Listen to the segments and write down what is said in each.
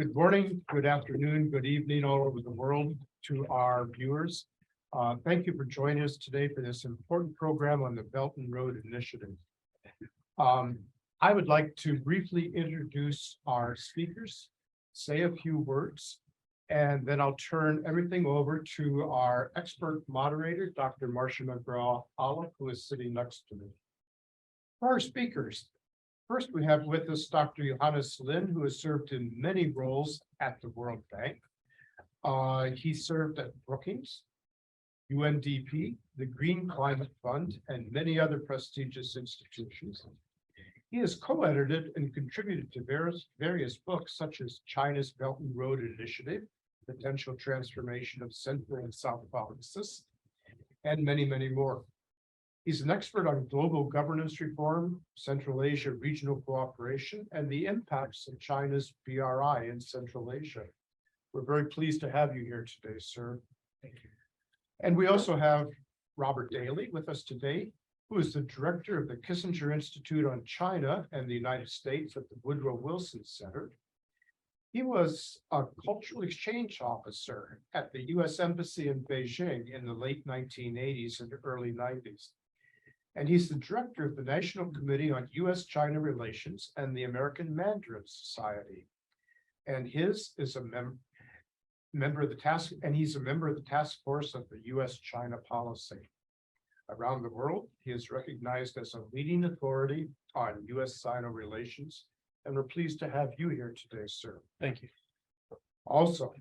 Good morning, good afternoon, good evening all over the world to our viewers. Thank you for joining us today for this important program on the Belt and Road Initiative. I would like to briefly introduce our speakers, say a few words, and then I'll turn everything over to our expert moderator, Dr. Marsha McGraw Olive, who is sitting next to me. For our speakers, first, we have with us Dr. Johannes Linn, who has served in many roles at the World Bank. He served at Brookings, UNDP, the Green Climate Fund, and many other prestigious institutions. He has co-edited and contributed to various books, such as China's Belt and Road Initiative, Potential Transformation of Central and South Policies, and many, many more. He's an expert on global governance reform, Central Asia regional cooperation, and the impacts of China's BRI in Central Asia. We're very pleased to have you here today, sir. Thank you. And we also have Robert Daly with us today, who is the director of the Kissinger Institute on China and the United States at the Woodrow Wilson Center. He was a cultural exchange officer at the U.S. Embassy in Beijing in the late 1980s and early 90s. And he's the director of the National Committee on U.S.-China Relations and the American Mandarin Society. And he's a member of the task force of the U.S.-China policy. Around the world, he is recognized as a leading authority on U.S.-China relations, and we're pleased to have you here today, sir. Thank you. Also,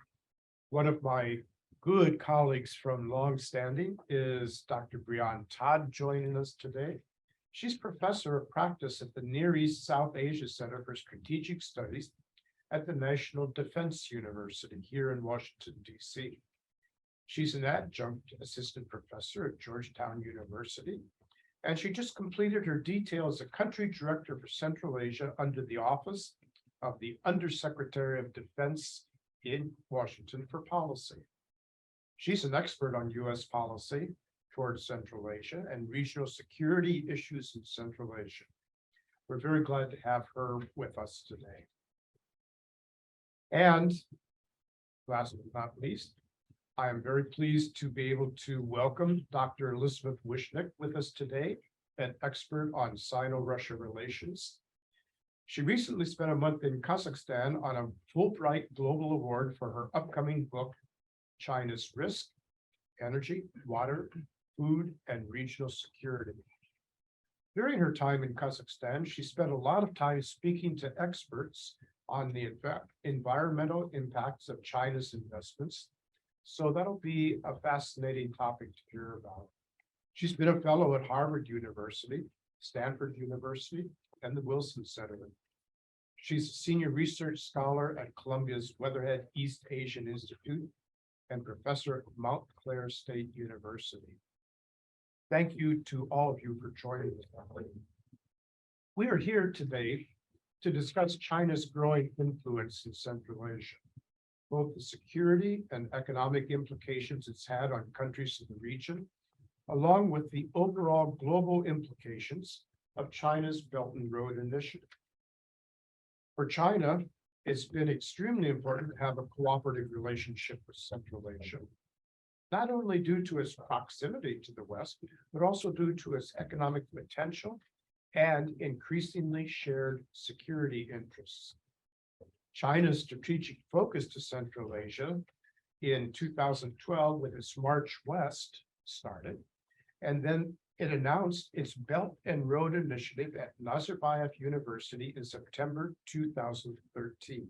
one of my good colleagues from longstanding is Dr. Brianne Todd joining us today. She's professor of practice at the Near East South Asia Center for Strategic Studies at the National Defense University here in Washington, D.C. She's an adjunct assistant professor at Georgetown University, and she just completed her detail as a country director for Central Asia under the office of the Undersecretary of Defense in Washington for Policy. She's an expert on U.S. policy towards Central Asia and regional security issues in Central Asia. We're very glad to have her with us today. And last but not least, I am very pleased to be able to welcome Dr. Elizabeth Wishnick with us today, an expert on Sino-Russia relations. She recently spent a month in Kazakhstan on a Fulbright Global Award for her upcoming book, China's Risk, Energy, Water, Food, and Regional Security. During her time in Kazakhstan, she spent a lot of time speaking to experts on the environmental impacts of China's investments. So that'll be a fascinating topic to hear about. She's been a fellow at Harvard University, Stanford University, and the Wilson Center. She's a senior research scholar at Columbia's Weatherhead East Asian Institute and professor at Mount Clair State University. Thank you to all of you for joining us. We are here today to discuss China's growing influence in Central Asia, both the security and economic implications it's had on countries in the region, along with the overall global implications of China's Belt and Road Initiative. For China, it's been extremely important to have a cooperative relationship with Central Asia, not only due to its proximity to the West, but also due to its economic potential and increasingly shared security interests. China's strategic focus to Central Asia in 2012 with its March West started, and then it announced its Belt and Road Initiative at Nazarbayev University in September 2013.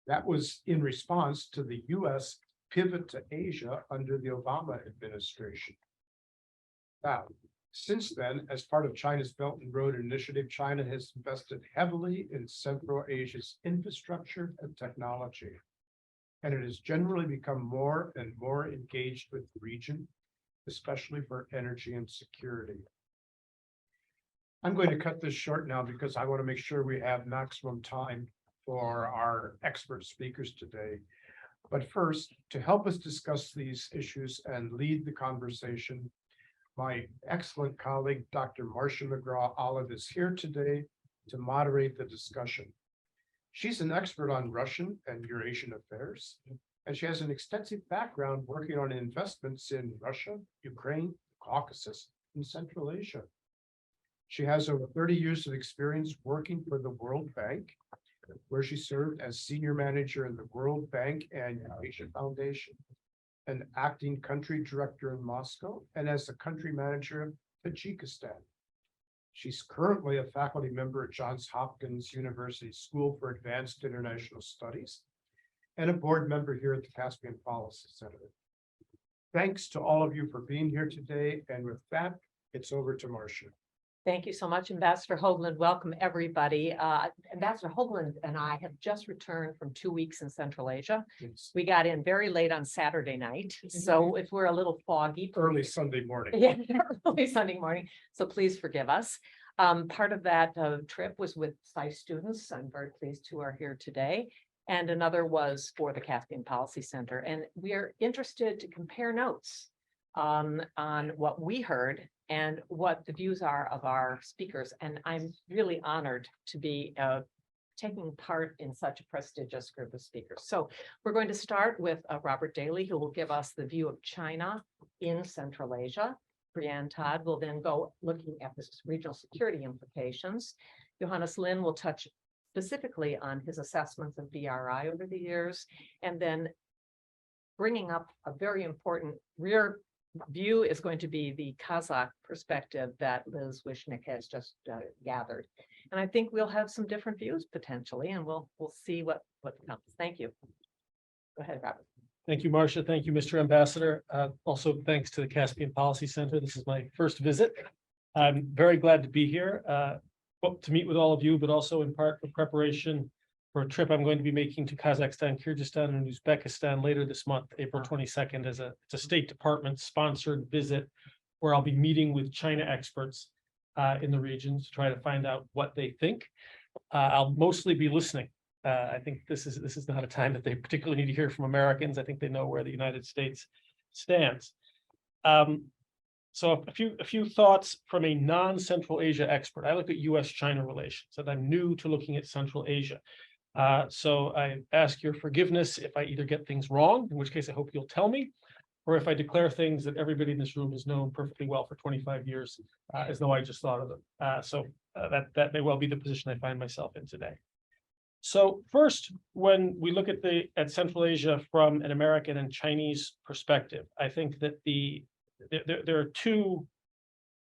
That was in response to the U.S. pivot to Asia under the Obama administration. Now, since then, as part of China's Belt and Road Initiative, China has invested heavily in Central Asia's infrastructure and technology, and it has generally become more and more engaged with the region, especially for energy and security. I'm going to cut this short now because I want to make sure we have maximum time for our expert speakers today. But first, to help us discuss these issues and lead the conversation, my excellent colleague, Dr. Marsha McGraw Olive, is here today to moderate the discussion. She's an expert on Russian and Eurasian affairs, and she has an extensive background working on investments in Russia, Ukraine, the Caucasus, and Central Asia. She has over 30 years of experience working for the World Bank, where she served as senior manager in the World Bank and Eurasia Foundation, an acting country director in Moscow, and as the country manager of Tajikistan. She's currently a faculty member at Johns Hopkins University School for Advanced International Studies and a board member here at the Caspian Policy Center. Thanks to all of you for being here today. And with that, it's over to Marsha. Thank you so much, Ambassador Hoagland. Welcome, everybody. Ambassador Hoagland and I have just returned from 2 weeks in Central Asia. It's We got in very late on Saturday night, so if we're a little foggy. early Sunday morning. Yeah, early Sunday morning, so please forgive us. Part of that trip was with SCI students. I'm very pleased who are here today. And another was for the Caspian Policy Center. And we are interested to compare notes on what we heard and what the views are of our speakers. And I'm really honored to be taking part in such a prestigious group of speakers. So we're going to start with Robert Daly, who will give us the view of China in Central Asia. Brianne Todd will then go looking at the regional security implications. Johannes Linn will touch specifically on his assessments of BRI over the years, and then bringing up a very important rear view is going to be the Kazakh perspective that Liz Wishnick has just gathered. And I think we'll have some different views potentially, and we'll see what comes. Thank you. Go ahead, Robert. Thank you, Marsha. Thank you, Mr. Ambassador. Also, thanks to the Caspian Policy Center. This is my first visit. I'm very glad to be here, to meet with all of you, but also in part for preparation for a trip I'm going to be making to Kazakhstan, Kyrgyzstan, and Uzbekistan later this month, April 22nd, it's a State Department sponsored visit where I'll be meeting with China experts in the region to try to find out what they think. I'll mostly be listening. I think this is not a time that they particularly need to hear from Americans. I think they know where the United States stands. So a few thoughts from a non-Central Asia expert. I look at U.S.-China relations, and I'm new to looking at Central Asia. So I ask your forgiveness if I either get things wrong, in which case I hope you'll tell me, or if I declare things that everybody in this room has known perfectly well for 25 years, as though I just thought of them. That may well be the position I find myself in today. So first, when we look at Central Asia from an American and Chinese perspective, I think that there are two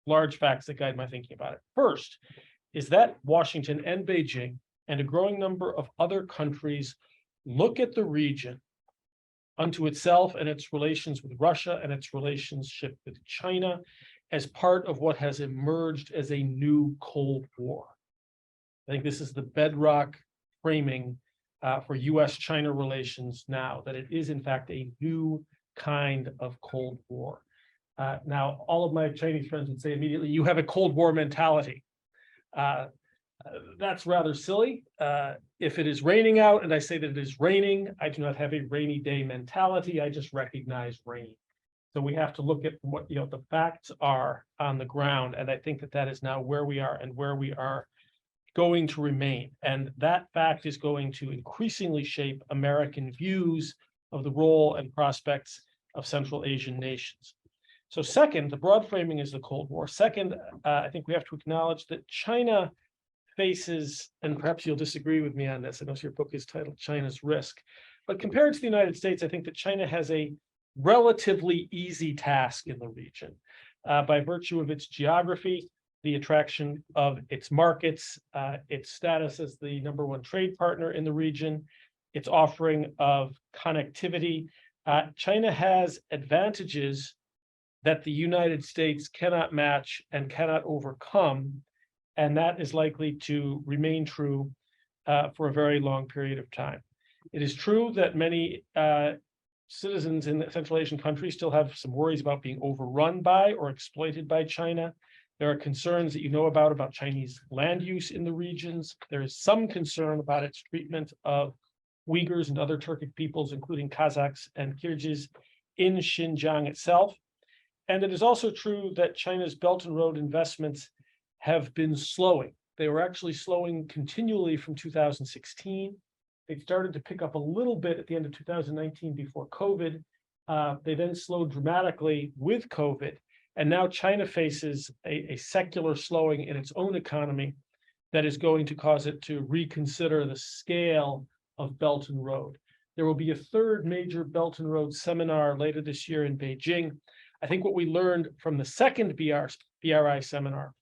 large facts that guide my thinking about it. First is that Washington and Beijing and a growing number of other countries look at the region unto itself and its relations with Russia and its relationship with China as part of what has emerged as a new Cold War. I think this is the bedrock framing for U.S.-China relations now, that it is in fact a new kind of Cold War. Now, all of my Chinese friends would say immediately, you have a Cold War mentality. That's rather silly. If it is raining out and I say that it is raining, I do not have a rainy day mentality. I just recognize rain. So we have to look at what the facts are on the ground. And I think that is now where we are and where we are going to remain. And that fact is going to increasingly shape American views of the role and prospects of Central Asian nations. So second, the broad framing is the Cold War. Second, I think we have to acknowledge that China faces, and perhaps you'll disagree with me on this, I know your book is titled China's Risk, but compared to the United States, I think that China has a relatively easy task in the region by virtue of its geography, the attraction of its markets, its status as the #1 trade partner in the region, its offering of connectivity. China has advantages that the United States cannot match and cannot overcome, and that is likely to remain true for a very long period of time. It is true that many citizens in the Central Asian countries still have some worries about being overrun by or exploited by China. There are concerns that you know about Chinese land use in the regions. There is some concern about its treatment of Uyghurs and other Turkic peoples, including Kazakhs and Kyrgyz, in Xinjiang itself. And it is also true that China's Belt and Road investments have been slowing. They were actually slowing continually from 2016. They started to pick up a little bit at the end of 2019 before COVID. They then slowed dramatically with COVID. And now China faces a secular slowing in its own economy that is going to cause it to reconsider the scale of Belt and Road. There will be a third major Belt and Road seminar later this year in Beijing. I think what we learned from the second BRI seminar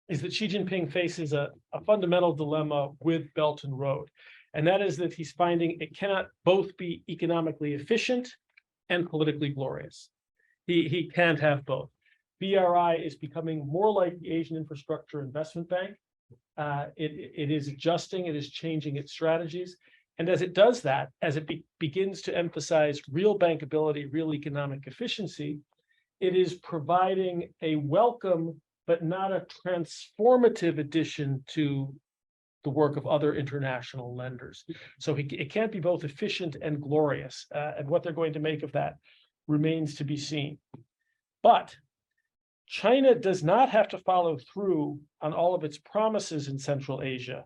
is that Xi Jinping faces a fundamental dilemma with Belt and Road. And that is that he's finding it cannot both be economically efficient and politically glorious. He can't have both. BRI is becoming more like the Asian Infrastructure Investment Bank. It is adjusting, it is changing its strategies. And as it does that, as it begins to emphasize real bankability, real economic efficiency, it is providing a welcome, but not a transformative addition to the work of other international lenders. So it can't be both efficient and glorious. And what they're going to make of that remains to be seen. But China does not have to follow through on all of its promises in Central Asia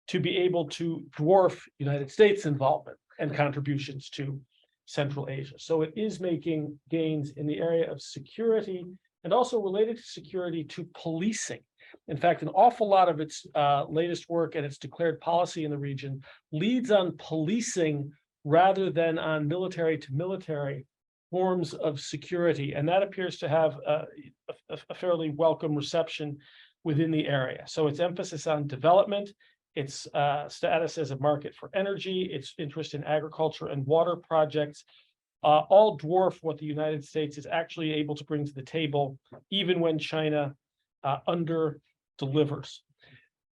to be able to dwarf United States involvement and contributions to Central Asia. So it is making gains in the area of security and also related to security to policing. In fact, an awful lot of its latest work and its declared policy in the region leads on policing rather than on military to military forms of security. And that appears to have a fairly welcome reception within the area. So its emphasis on development, its status as a market for energy, its interest in agriculture and water projects, all dwarf what the United States is actually able to bring to the table, even when China under delivers.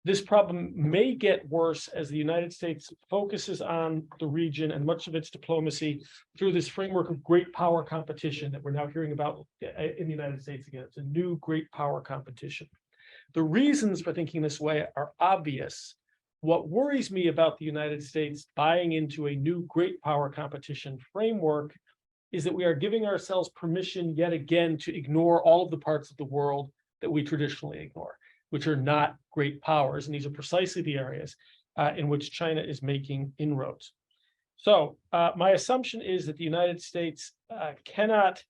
This problem may get worse as the United States focuses on the region and much of its diplomacy through this framework of great power competition that we're now hearing about in the United States again. It's a new great power competition. The reasons for thinking this way are obvious. What worries me about the United States buying into a new great power competition framework is that we are giving ourselves permission yet again to ignore all of the parts of the world that we traditionally ignore, which are not great powers. And these are precisely the areas in which China is making inroads. So my assumption is that the United States cannot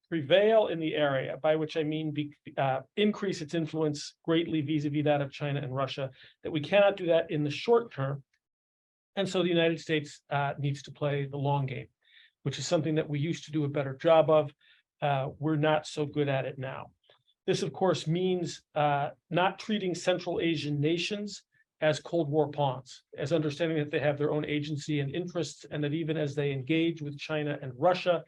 prevail in the area, by which I mean increase its influence greatly vis-a-vis that of China and Russia, that we cannot do that in the short term. And so the United States needs to play the long game, which is something that we used to do a better job of. We're not so good at it now. This, of course, means not treating Central Asian nations as Cold War pawns, as understanding that they have their own agency and interests, and that even as they engage with China and Russia,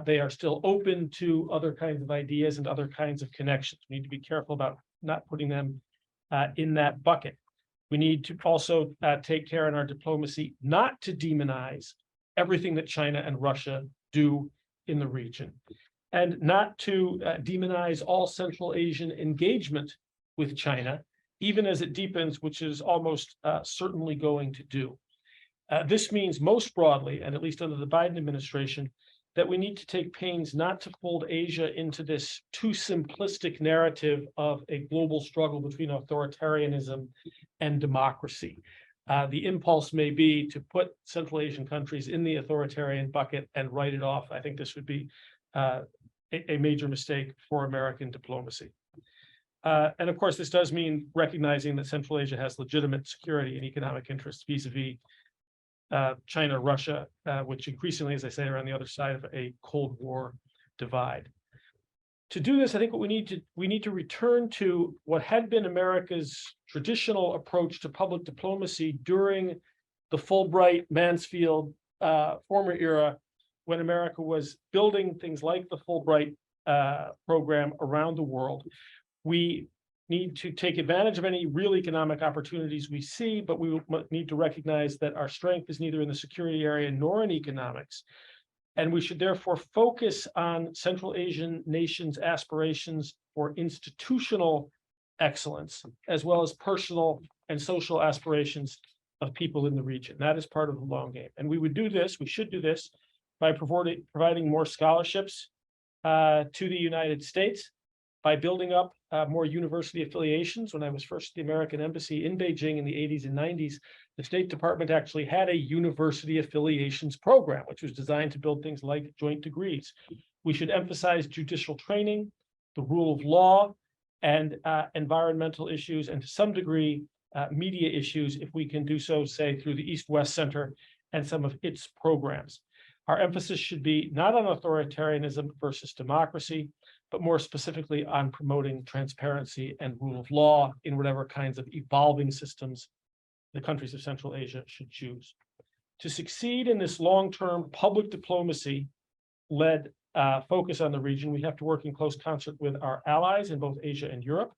they are still open to other kinds of ideas and other kinds of connections. We need to be careful about not putting them in that bucket. We need to also take care in our diplomacy not to demonize everything that China and Russia do in the region, and not to demonize all Central Asian engagement with China, even as it deepens, which is almost certainly going to do. This means most broadly, and at least under the Biden administration, that we need to take pains not to fold Asia into this too simplistic narrative of a global struggle between authoritarianism and democracy. The impulse may be to put Central Asian countries in the authoritarian bucket and write it off. I think this would be a major mistake for American diplomacy. And of course, this does mean recognizing that Central Asia has legitimate security and economic interests vis-a-vis China, Russia, which increasingly, as I say, are on the other side of a Cold War divide. To do this, I think what we need to return to what had been America's traditional approach to public diplomacy during the Fulbright, Mansfield former era, when America was building things like the Fulbright program around the world. We need to take advantage of any real economic opportunities we see, but we need to recognize that our strength is neither in the security area nor in economics. And we should therefore focus on Central Asian nations' aspirations for institutional excellence, as well as personal and social aspirations of people in the region. That is part of the long game. And we would do this, we should do this, by providing more scholarships to the United States, by building up more university affiliations. When I was first at the American Embassy in Beijing in the 80s and 90s, the State Department actually had a university affiliations program, which was designed to build things like joint degrees. We should emphasize judicial training, the rule of law, and environmental issues, and to some degree, media issues, if we can do so, say, through the East-West Center and some of its programs. Our emphasis should be not on authoritarianism versus democracy, but more specifically on promoting transparency and rule of law in whatever kinds of evolving systems the countries of Central Asia should choose. To succeed in this long-term public diplomacy-led focus on the region, we have to work in close concert with our allies in both Asia and Europe,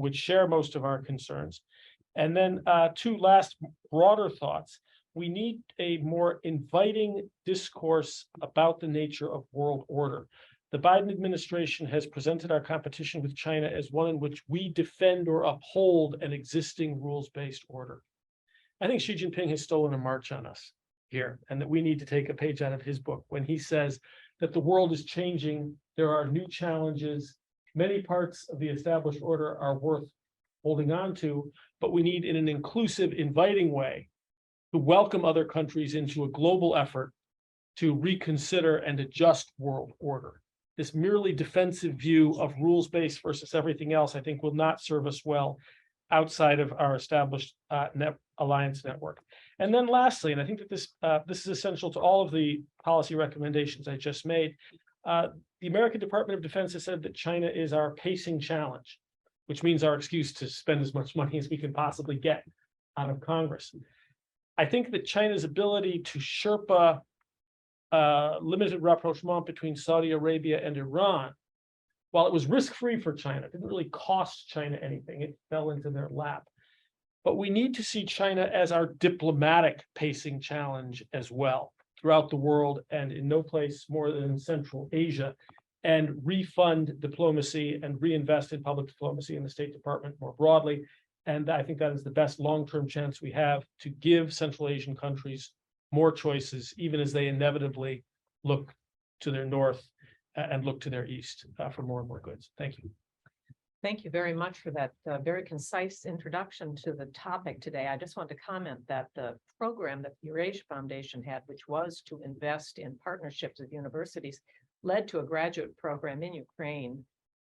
which share most of our concerns. And then two last broader thoughts. We need a more inviting discourse about the nature of world order. The Biden administration has presented our competition with China as one in which we defend or uphold an existing rules-based order. I think Xi Jinping has stolen a march on us here, and that we need to take a page out of his book when he says that the world is changing, there are new challenges, many parts of the established order are worth holding on to, but we need in an inclusive, inviting way to welcome other countries into a global effort to reconsider and adjust world order. This merely defensive view of rules-based versus everything else, I think, will not serve us well outside of our established alliance network. And then lastly, and I think that this is essential to all of the policy recommendations I just made, the American Department of Defense has said that China is our pacing challenge, which means our excuse to spend as much money as we can possibly get out of Congress. I think that China's ability to Sherpa limited rapprochement between Saudi Arabia and Iran, while it was risk-free for China, it didn't really cost China anything. It fell into their lap. But we need to see China as our diplomatic pacing challenge as well throughout the world, and in no place more than Central Asia, and refund diplomacy and reinvest in public diplomacy in the State Department more broadly. And I think that is the best long-term chance we have to give Central Asian countries more choices, even as they inevitably look to their north and look to their east for more and more goods. Thank you. Thank you very much for that very concise introduction to the topic today. I just want to comment that the program that the Eurasia Foundation had, which was to invest in partnerships with universities, led to a graduate program in Ukraine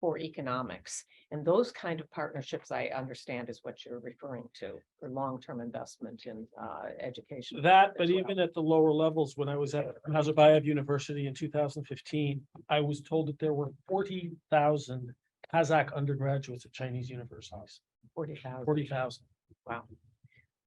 for economics. And those kind of partnerships, I understand, is what you're referring to for long-term investment in education. That, but even at the lower levels, when I was at Nazarbayev University in 2015, I was told that there were 40,000 Kazakh undergraduates at Chinese universities. 40,000. 40,000. Wow.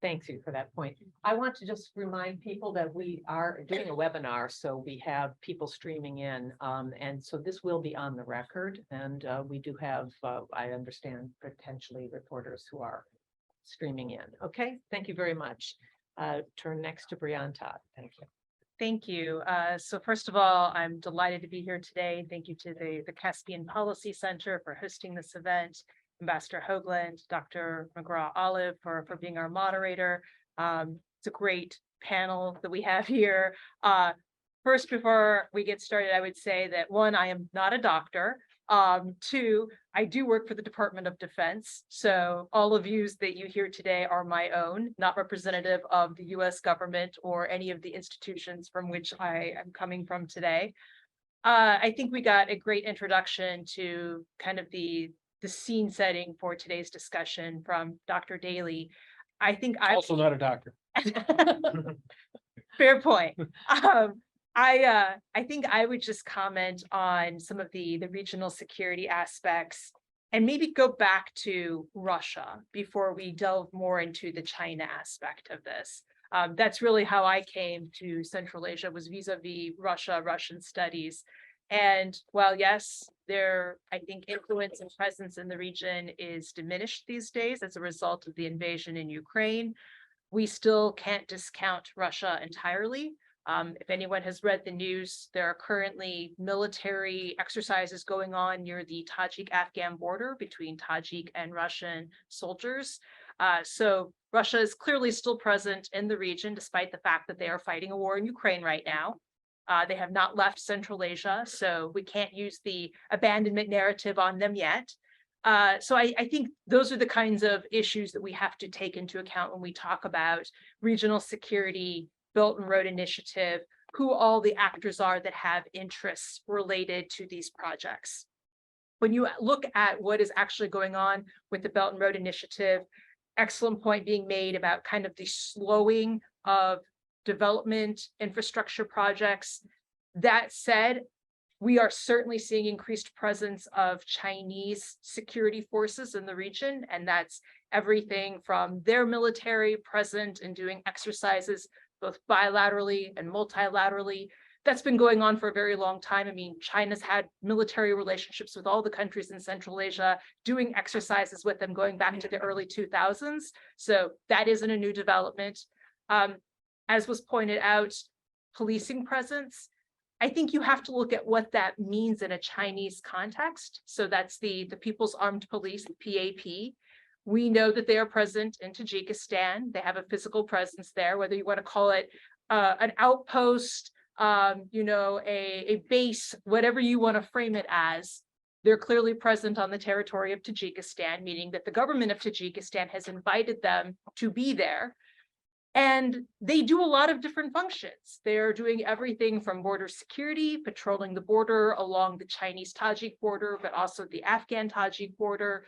Thank you for that point. I want to just remind people that we are doing a webinar, so we have people streaming in. And so this will be on the record. And we do have, I understand, potentially reporters who are streaming in. Okay, thank you very much. Turn next to Brianne Todd. Thank you. Thank you. So first of all, I'm delighted to be here today. Thank you to the Caspian Policy Center for hosting this event. Ambassador Hoagland, Dr. McGraw Olive for being our moderator. It's a great panel that we have here. First, before we get started, I would say that one, I am not a doctor. Two, I do work for the Department of Defense. So all of yous that you hear today are my own, not representative of the US government or any of the institutions from which I am coming from today. I think we got a great introduction to kind of the scene setting for today's discussion from Dr. Daly. I think I Also not a doctor. Fair point. I think I would just comment on some of the regional security aspects and maybe go back to Russia before we delve more into the China aspect of this. That's really how I came to Central Asia, was vis-a-vis Russia, Russian studies. And while yes, I think influence and presence in the region is diminished these days as a result of the invasion in Ukraine, we still can't discount Russia entirely. If anyone has read the news, there are currently military exercises going on near the Tajik-Afghan border between Tajik and Russian soldiers. So Russia is clearly still present in the region, despite the fact that they are fighting a war in Ukraine right now. They have not left Central Asia, so we can't use the abandonment narrative on them yet. So I think those are the kinds of issues that we have to take into account when we talk about regional security, Belt and Road Initiative, who all the actors are that have interests related to these projects. When you look at what is actually going on with the Belt and Road Initiative, excellent point being made about kind of the slowing of development infrastructure projects. That said, we are certainly seeing increased presence of Chinese security forces in the region, and that's everything from their military present and doing exercises both bilaterally and multilaterally. That's been going on for a very long time. I mean, China's had military relationships with all the countries in Central Asia, doing exercises with them going back to the early 2000s. So that isn't a new development. As was pointed out, policing presence. I think you have to look at what that means in a Chinese context. So that's the People's Armed Police, PAP. We know that they are present in Tajikistan. They have a physical presence there, whether you want to call it an outpost, a base, whatever you want to frame it as. They're clearly present on the territory of Tajikistan, meaning that the government of Tajikistan has invited them to be there. And they do a lot of different functions. They're doing everything from border security, patrolling the border along the Chinese-Tajik border, but also the Afghan-Tajik border.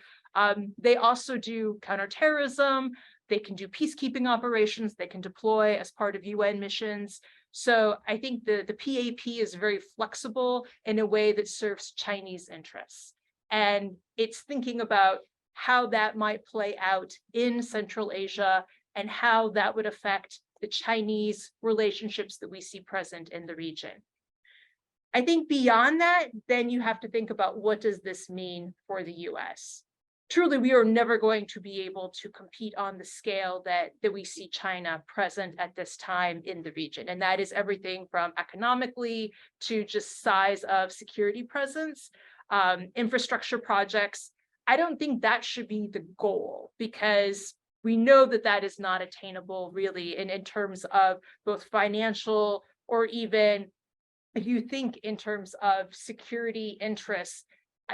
They also do counterterrorism. They can do peacekeeping operations. They can deploy as part of UN missions. So I think the PAP is very flexible in a way that serves Chinese interests. And it's thinking about how that might play out in Central Asia and how that would affect the Chinese relationships that we see present in the region. I think beyond that, then you have to think about what does this mean for the US? Truly, we are never going to be able to compete on the scale that we see China present at this time in the region. And that is everything from economically to just size of security presence, infrastructure projects. I don't think that should be the goal, because we know that that is not attainable really in terms of both financial or even if you think in terms of security interests.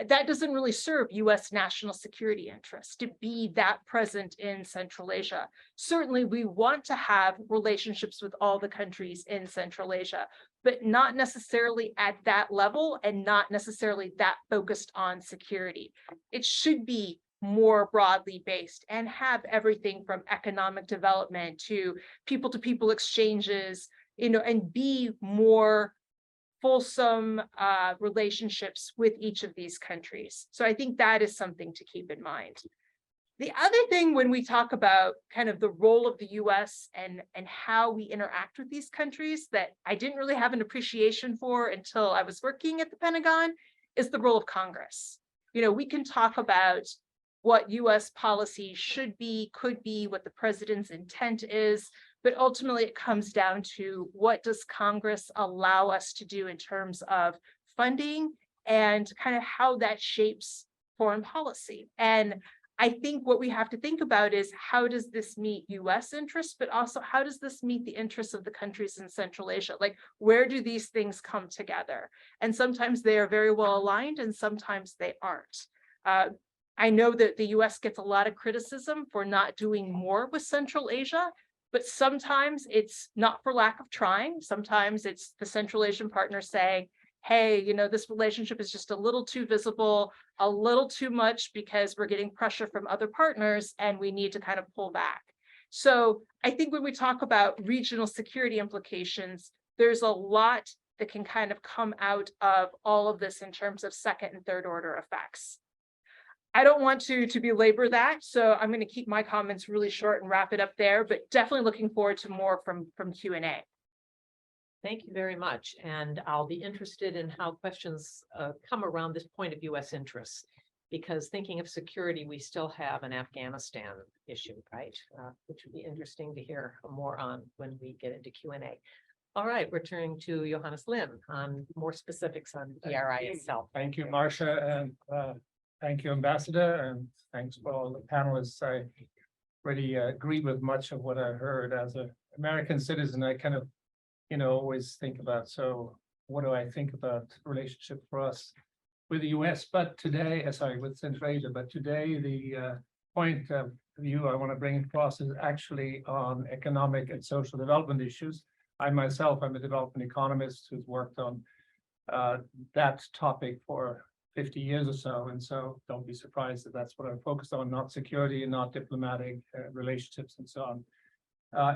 That doesn't really serve US national security interests to be that present in Central Asia. Certainly, we want to have relationships with all the countries in Central Asia, but not necessarily at that level and not necessarily that focused on security. It should be more broadly based and have everything from economic development to people exchanges, and be more fulsome relationships with each of these countries. So I think that is something to keep in mind. The other thing when we talk about kind of the role of the US and how we interact with these countries that I didn't really have an appreciation for until I was working at the Pentagon is the role of Congress. We can talk about what US policy should be, could be, what the president's intent is, but ultimately it comes down to what does Congress allow us to do in terms of funding and kind of how that shapes foreign policy. And I think what we have to think about is how does this meet US interests, but also how does this meet the interests of the countries in Central Asia? Like, where do these things come together? And sometimes they are very well aligned and sometimes they aren't. I know that the US gets a lot of criticism for not doing more with Central Asia, but sometimes it's not for lack of trying. Sometimes it's the Central Asian partners saying, hey, this relationship is just a little too visible, a little too much because we're getting pressure from other partners and we need to kind of pull back. So I think when we talk about regional security implications, there's a lot that can kind of come out of all of this in terms of second and third order effects. I don't want to belabor that, so I'm going to keep my comments really short and wrap it up there, but definitely looking forward to more from Q&A. Thank you very much. And I'll be interested in how questions come around this point of US interests, because thinking of security, we still have an Afghanistan issue, right? Which would be interesting to hear more on when we get into Q&A. All right, we're turning to Johannes Linn on more specifics on BRI itself. Thank you, Marsha, and thank you, Ambassador, and thanks for all the panelists. I really agree with much of what I heard. As an American citizen, I kind of always think about, so what do I think about relationship for us with the US? But today, sorry, with Central Asia, but today the point of view I want to bring across is actually on economic and social development issues. I myself, I'm a development economist who's worked on that topic for 50 years or so. And so don't be surprised that that's what I'm focused on, not security and not diplomatic relationships and so on.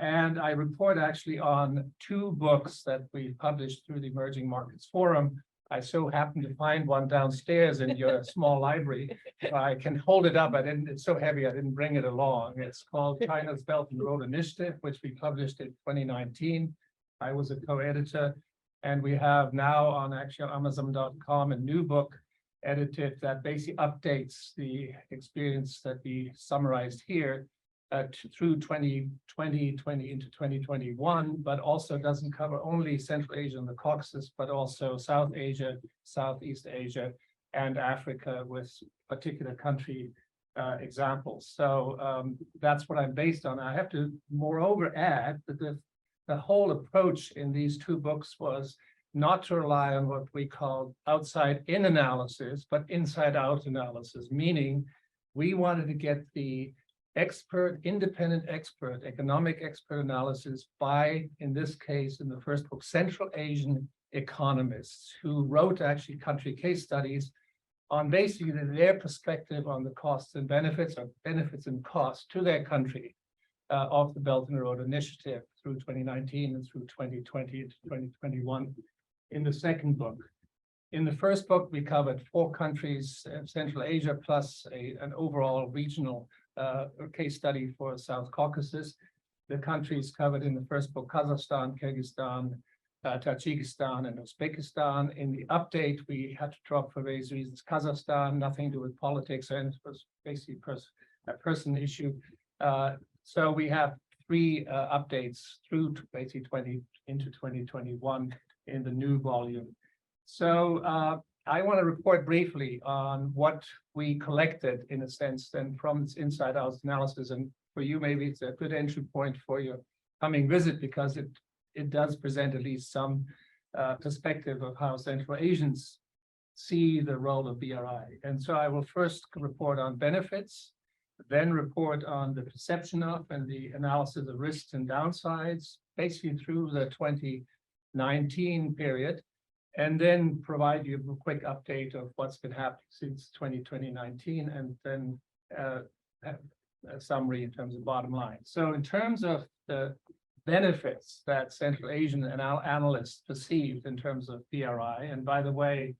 And I report actually on 2 books that we published through the Emerging Markets Forum. I so happen to find one downstairs in your small library. I can hold it up. It's so heavy, I didn't bring it along. It's called China's Belt and Road Initiative, which we published in 2019. I was a co-editor, and we have now on actually Amazon.com a new book edited that basically updates the experience that we summarized here through 2020 into 2021, but also doesn't cover only Central Asia and the Caucasus, but also South Asia, Southeast Asia, and Africa with particular country examples. So that's what I'm based on. I have to moreover add that the whole approach in these 2 books was not to rely on what we call outside-in analysis, but inside-out analysis, meaning we wanted to get the independent expert, economic expert analysis by, in this case, in the first book, Central Asian economists who wrote actually country case studies on basically their perspective on the costs and benefits, or benefits and costs to their country of the Belt and Road Initiative through 2019 and through 2020 to 2021 in the second book. In the first book, we covered 4 countries, Central Asia, plus an overall regional case study for South Caucasus. The countries covered in the first book, Kazakhstan, Kyrgyzstan, Tajikistan, and Uzbekistan. In the update, we had to drop for various reasons Kazakhstan, nothing to do with politics, and it was basically a person issue. So we have 3 updates through basically 20 into 2021 in the new volume. So I want to report briefly on what we collected, in a sense, then from this inside-out analysis. And for you, maybe it's a good entry point for your coming visit, because it does present at least some perspective of how Central Asians see the role of BRI. And so I will first report on benefits, then report on the perception of and the analysis of risks and downsides, basically through the 2019 period, and then provide you a quick update of what's been happening since 2019, and then a summary in terms of bottom line. So in terms of the benefits that Central Asian analysts perceived in terms of BRI, and by the way,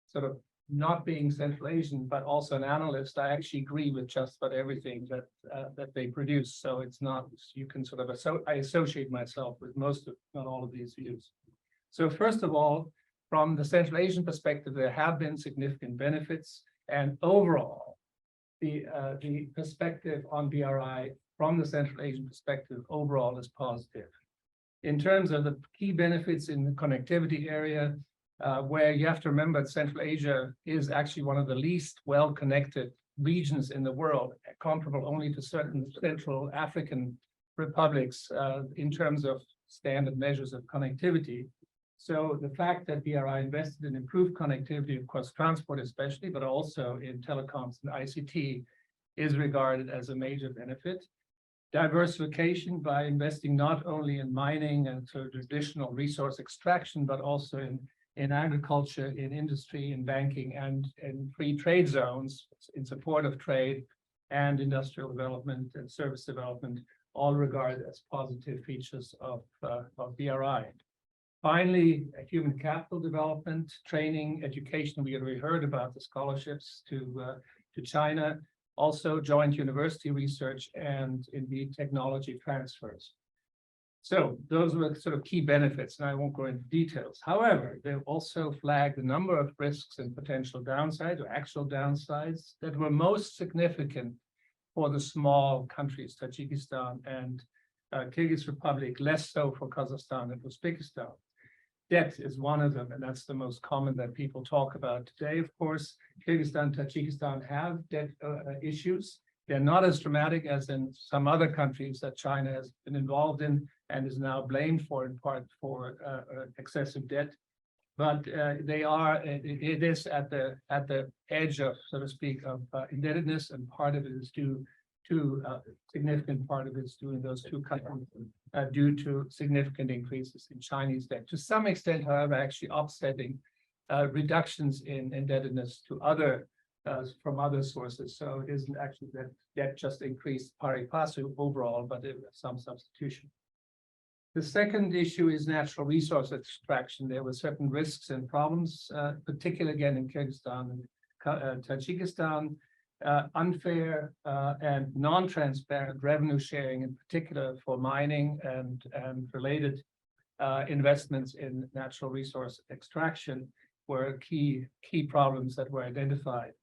sort of not being Central Asian, but also an analyst, I actually agree with just about everything that they produce. So it's not, you can sort of, I associate myself with most of, not all of these views. So first of all, from the Central Asian perspective, there have been significant benefits, and overall, the perspective on BRI from the Central Asian perspective overall is positive. In terms of the key benefits in the connectivity area, where you have to remember that Central Asia is actually one of the least well-connected regions in the world, comparable only to certain Central African republics in terms of standard measures of connectivity. So the fact that BRI invested in improved connectivity, of course, transport especially, but also in telecoms and ICT, is regarded as a major benefit. Diversification by investing not only in mining and sort of traditional resource extraction, but also in agriculture, in industry, in banking, and in free trade zones in support of trade and industrial development and service development, all regarded as positive features of BRI. Finally, human capital development, training, education. We already heard about the scholarships to China, also joint university research, and indeed technology transfers. So those were sort of key benefits, and I won't go into details. However, they've also flagged a number of risks and potential downsides or actual downsides that were most significant for the small countries, Tajikistan and Kyrgyz Republic, less so for Kazakhstan and Uzbekistan. Debt is one of them, and that's the most common that people talk about today. Of course, Kyrgyzstan, Tajikistan have debt issues, They're not as dramatic as in some other countries that China has been involved in and is now blamed for in part for excessive debt. But they are, it is at the edge of, so to speak, of indebtedness, and part of it is due to significant part of it is due in those two countries due to significant increases in Chinese debt. To some extent, however, actually offsetting reductions in indebtedness to other from other sources. So it isn't actually that debt just increased pari passu overall, but it was some substitution. The second issue is natural resource extraction. There were certain risks and problems, particularly again in Kyrgyzstan and Tajikistan, unfair and non-transparent revenue sharing, in particular for mining and related investments in natural resource extraction, were key problems that were identified.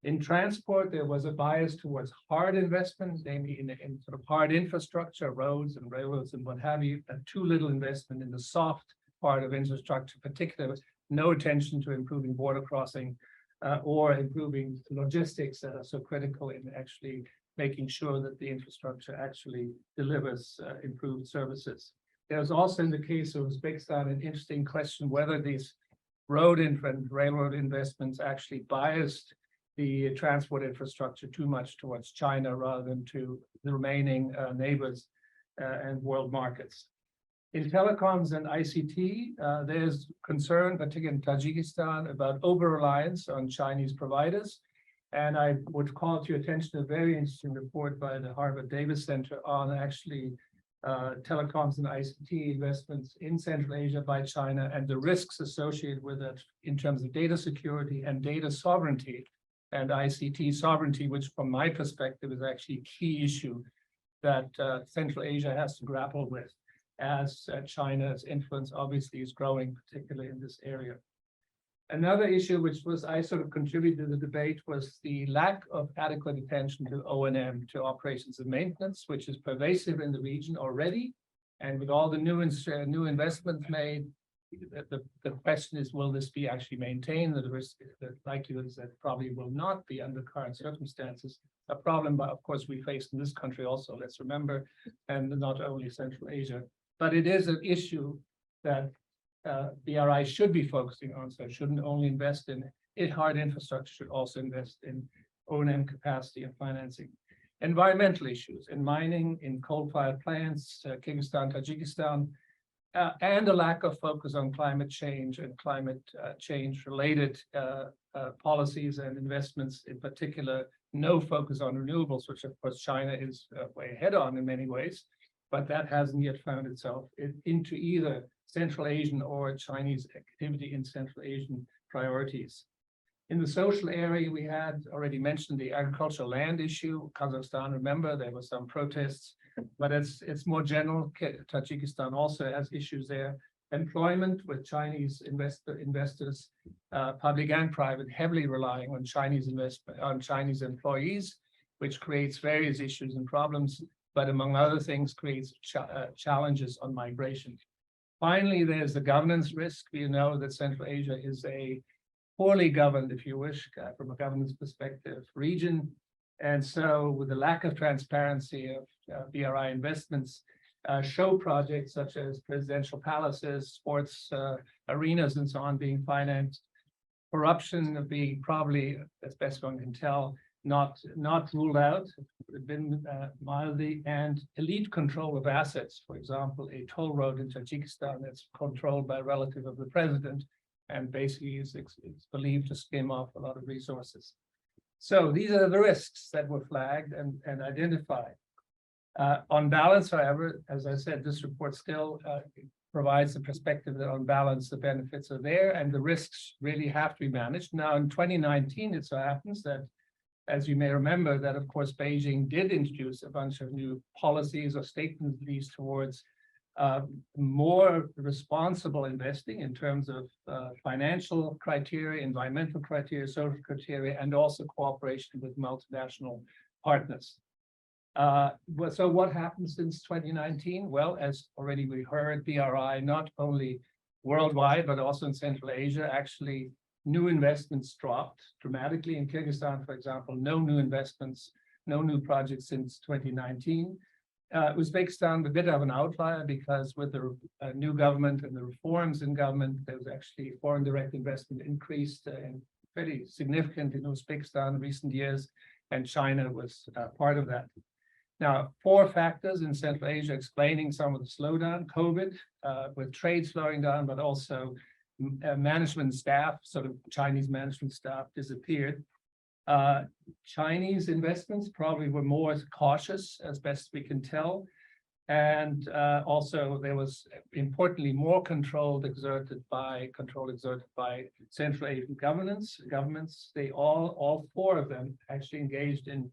In transport, there was a bias towards hard investment, namely in sort of hard infrastructure, roads and railroads and what have you, and too little investment in the soft part of infrastructure, particularly no attention to improving border crossing or improving logistics that are so critical in actually making sure that the infrastructure actually delivers improved services. There was also in the case of Uzbekistan an interesting question whether these road and railroad investments actually biased the transport infrastructure too much towards China rather than to the remaining neighbors and world markets. In telecoms and ICT, there's concern, particularly in Tajikistan, about over-reliance on Chinese providers. And I would call to your attention a very interesting report by the Harvard Davis Center on actually telecoms and ICT investments in Central Asia by China and the risks associated with it in terms of data security and data sovereignty and ICT sovereignty, which from my perspective is actually a key issue that Central Asia has to grapple with as China's influence obviously is growing, particularly in this area. Another issue which was I sort of contributed to the debate was the lack of adequate attention to O&M, to operations and maintenance, which is pervasive in the region already. And with all the new investments made, the question is, will this be actually maintained? The likelihood is that it probably will not be under current circumstances. A problem, but of course, we face in this country also, let's remember, and not only Central Asia. But it is an issue that BRI should be focusing on, so it shouldn't only invest in hard infrastructure, should also invest in O&M capacity and financing. Environmental issues in mining, in coal-fired plants, Kyrgyzstan, Tajikistan, and a lack of focus on climate change and climate change-related policies and investments, in particular, no focus on renewables, which of course China is way ahead on in many ways, but that hasn't yet found itself into either Central Asian or Chinese activity in Central Asian priorities. In the social area, we had already mentioned the agricultural land issue. Kazakhstan, remember, there were some protests, but it's more general. Tajikistan also has issues there. Employment with Chinese investors, public and private, heavily relying on Chinese employees, which creates various issues and problems, but among other things, creates challenges on migration. Finally, there's the governance risk. We know that Central Asia is a poorly governed, if you wish, from a governance perspective, region. And so with the lack of transparency of BRI investments, show projects such as presidential palaces, sports arenas, and so on being financed, corruption being probably, as best one can tell, not ruled out, been mildly, and elite control of assets. For example, a toll road in Tajikistan that's controlled by a relative of the president, and basically is believed to skim off a lot of resources. So these are the risks that were flagged and identified. On balance, however, as I said, this report still provides the perspective that on balance, the benefits are there and the risks really have to be managed. Now, in 2019, it so happens that, as you may remember, that of course, Beijing did introduce a bunch of new policies or statements, at least towards more responsible investing in terms of financial criteria, environmental criteria, social criteria, and also cooperation with multinational partners. So what happened since 2019? Well, as already we heard, BRI, not only worldwide, but also in Central Asia, actually new investments dropped dramatically. In Kyrgyzstan, for example, no new investments no new projects since 2019. Uzbekistan, a bit of an outlier because with the new government and the reforms in government, there was actually foreign direct investment increased and pretty significant in Uzbekistan in recent years, and China was part of that. Now, 4 factors in Central Asia explaining some of the slowdown: COVID, with trade slowing down, but also management staff, sort of Chinese management staff disappeared. Chinese investments probably were more cautious as best we can tell. And also there was importantly more control exerted by Central Asian governments. They all 4 of them actually engaged in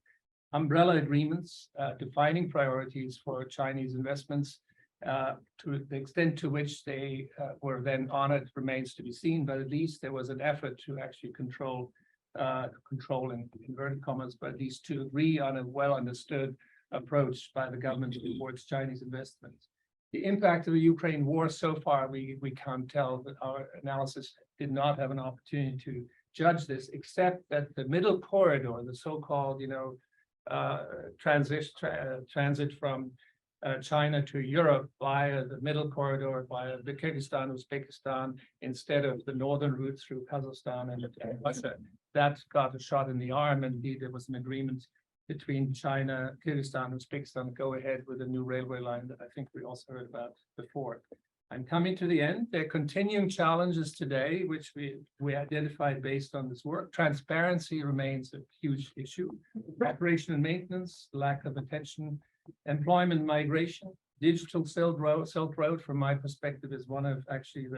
umbrella agreements defining priorities for Chinese investments. To the extent to which they were then honored remains to be seen, but at least there was an effort to actually control in inverted commas, but at least to agree on a well understood approach by the government towards Chinese investments. The impact of the Ukraine war so far, we can't tell, but our analysis did not have an opportunity to judge this, except that the middle corridor, the so-called, transit from China to Europe via the middle corridor, via Kyrgyzstan, Uzbekistan, instead of the northern route through Kazakhstan and Russia. That got a shot in the arm, and indeed there was an agreement between China, Kyrgyzstan, and Uzbekistan to go ahead with a new railway line that I think we also heard about before. I'm coming to the end. There are continuing challenges today, which we identified based on this work. Transparency remains a huge issue. Operation and maintenance, lack of attention, employment migration, digital Silk Road, from my perspective, is one of actually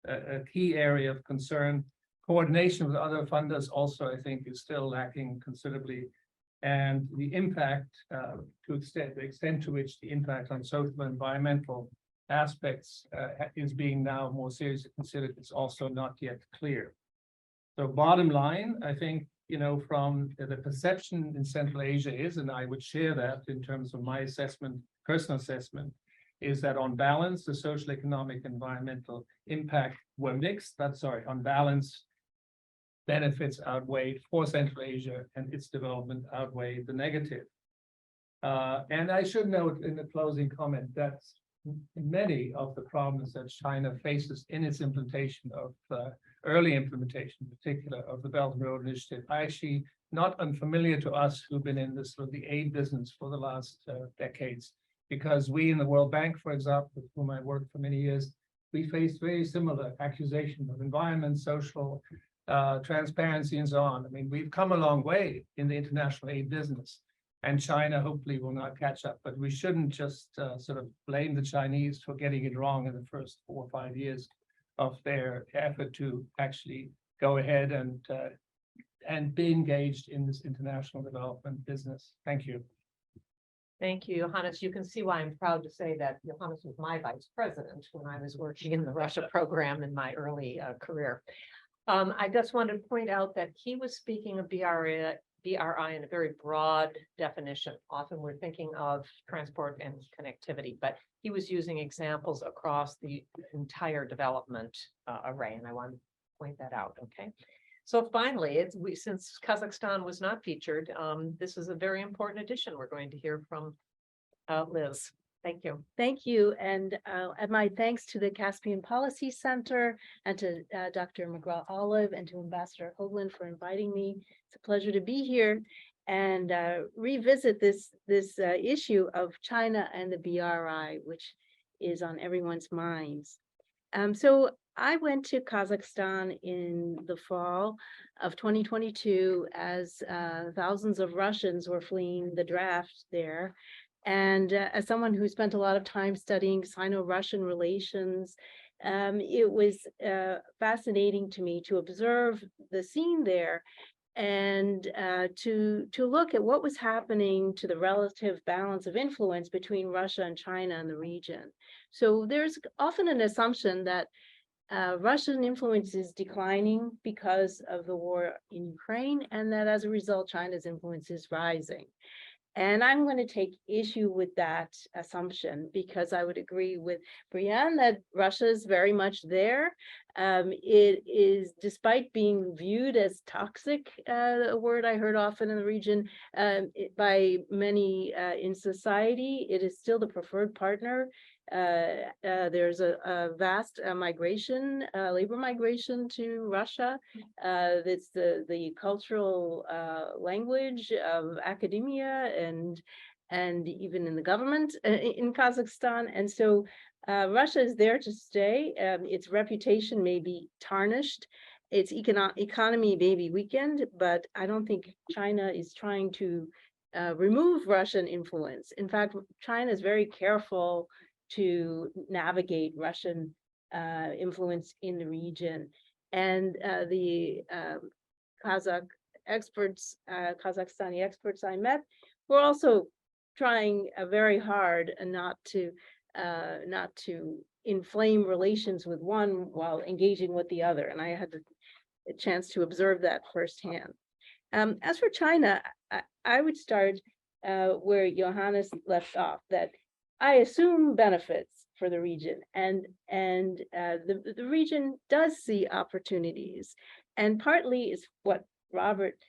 a key area of concern. Coordination with other funders also, I think, is still lacking considerably. And the impact, the extent to which the impact on social and environmental aspects is being now more seriously considered, is also not yet clear. So bottom line, I think, from the perception in Central Asia is, and I would share that in terms of my assessment, personal assessment, is that on balance, the social, economic, environmental impact were mixed, but on balance, benefits outweighed for Central Asia and its development outweighed the negative. And I should note in the closing comment that many of the problems that China faces in its implementation of early implementation, in particular of the Belt and Road Initiative, are actually not unfamiliar to us who've been in this the aid business for the last decades. Because we in the World Bank, for example, with whom I worked for many years, we faced very similar accusations of environment, social transparency, and so on. I mean, we've come a long way in the international aid business, and China hopefully will not catch up. But we shouldn't just sort of blame the Chinese for getting it wrong in the first 4 or 5 years of their effort to actually go ahead and be engaged in this international development business. Thank you. Thank you, Johannes. You can see why I'm proud to say that Johannes was my vice president when I was working in the Russia program in my early career. I just wanted to point out that he was speaking of BRI in a very broad definition. Often we're thinking of transport and connectivity, but he was using examples across the entire development array, and I want to point that out, okay? So finally, since Kazakhstan was not featured, this is a very important addition. We're going to hear from Liz. Thank you. Thank you. And my thanks to the Caspian Policy Center and to Dr. McGraw Olive and to Ambassador Hoagland for inviting me. It's a pleasure to be here and revisit this issue of China and the BRI, which is on everyone's minds. So I went to Kazakhstan in the fall of 2022 as thousands of Russians were fleeing the draft there. And as someone who spent a lot of time studying Sino-Russian relations, it was fascinating to me to observe the scene there and to look at what was happening to the relative balance of influence between Russia and China in the region. So there's often an assumption that Russian influence is declining because of the war in Ukraine, and that as a result, China's influence is rising. And I'm going to take issue with that assumption because I would agree with Brianne that Russia is very much there. It is, despite being viewed as toxic, a word I heard often in the region, by many in society, it is still the preferred partner. There's a vast migration, labor migration to Russia. That's the cultural language of academia and even in the government in Kazakhstan. And so Russia is there to stay. Its reputation may be tarnished. Its economy may be weakened, but I don't think China is trying to remove Russian influence. In fact, China is very careful to navigate Russian influence in the region. And the Kazakhstani experts I met were also trying very hard not to inflame relations with one while engaging with the other. And I had a chance to observe that firsthand. As for China, I would start where Johannes left off, that I assume benefits for the region, and the region does see opportunities. And partly is what Robert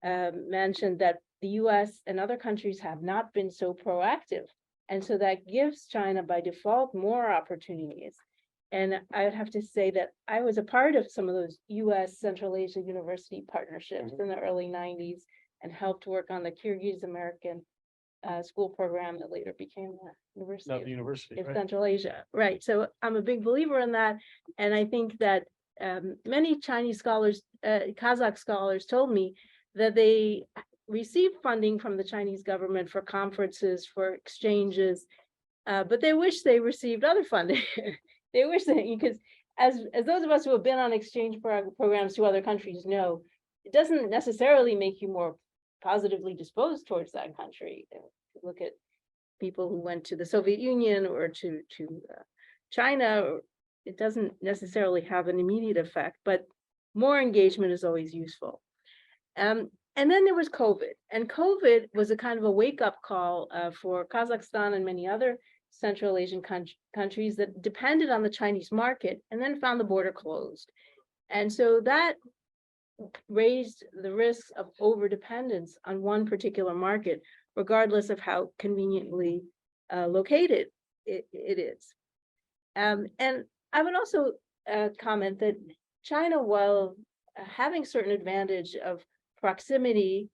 mentioned, that the US and other countries have not been so proactive. And so that gives China by default more opportunities. And I would have to say that I was a part of some of those US Central Asia University partnerships in the early 90s and helped work on the Kyrgyz American school program that later became the University of Central Asia. Right. So I'm a big believer in that. And I think that many Chinese scholars, Kazakh scholars told me that they received funding from the Chinese government for conferences, for exchanges, but they wish they received other funding. They wish that, because as those of us who have been on exchange programs to other countries know, it doesn't necessarily make you more positively disposed towards that country. Look at people who went to the Soviet Union or to China, it doesn't necessarily have an immediate effect, but more engagement is always useful. And then there was COVID, and COVID was a kind of a wake-up call for Kazakhstan and many other Central Asian countries that depended on the Chinese market and then found the border closed. And so that raised the risks of overdependence on one particular market, regardless of how conveniently located it is. And I would also comment that China, while having certain advantage of proximity,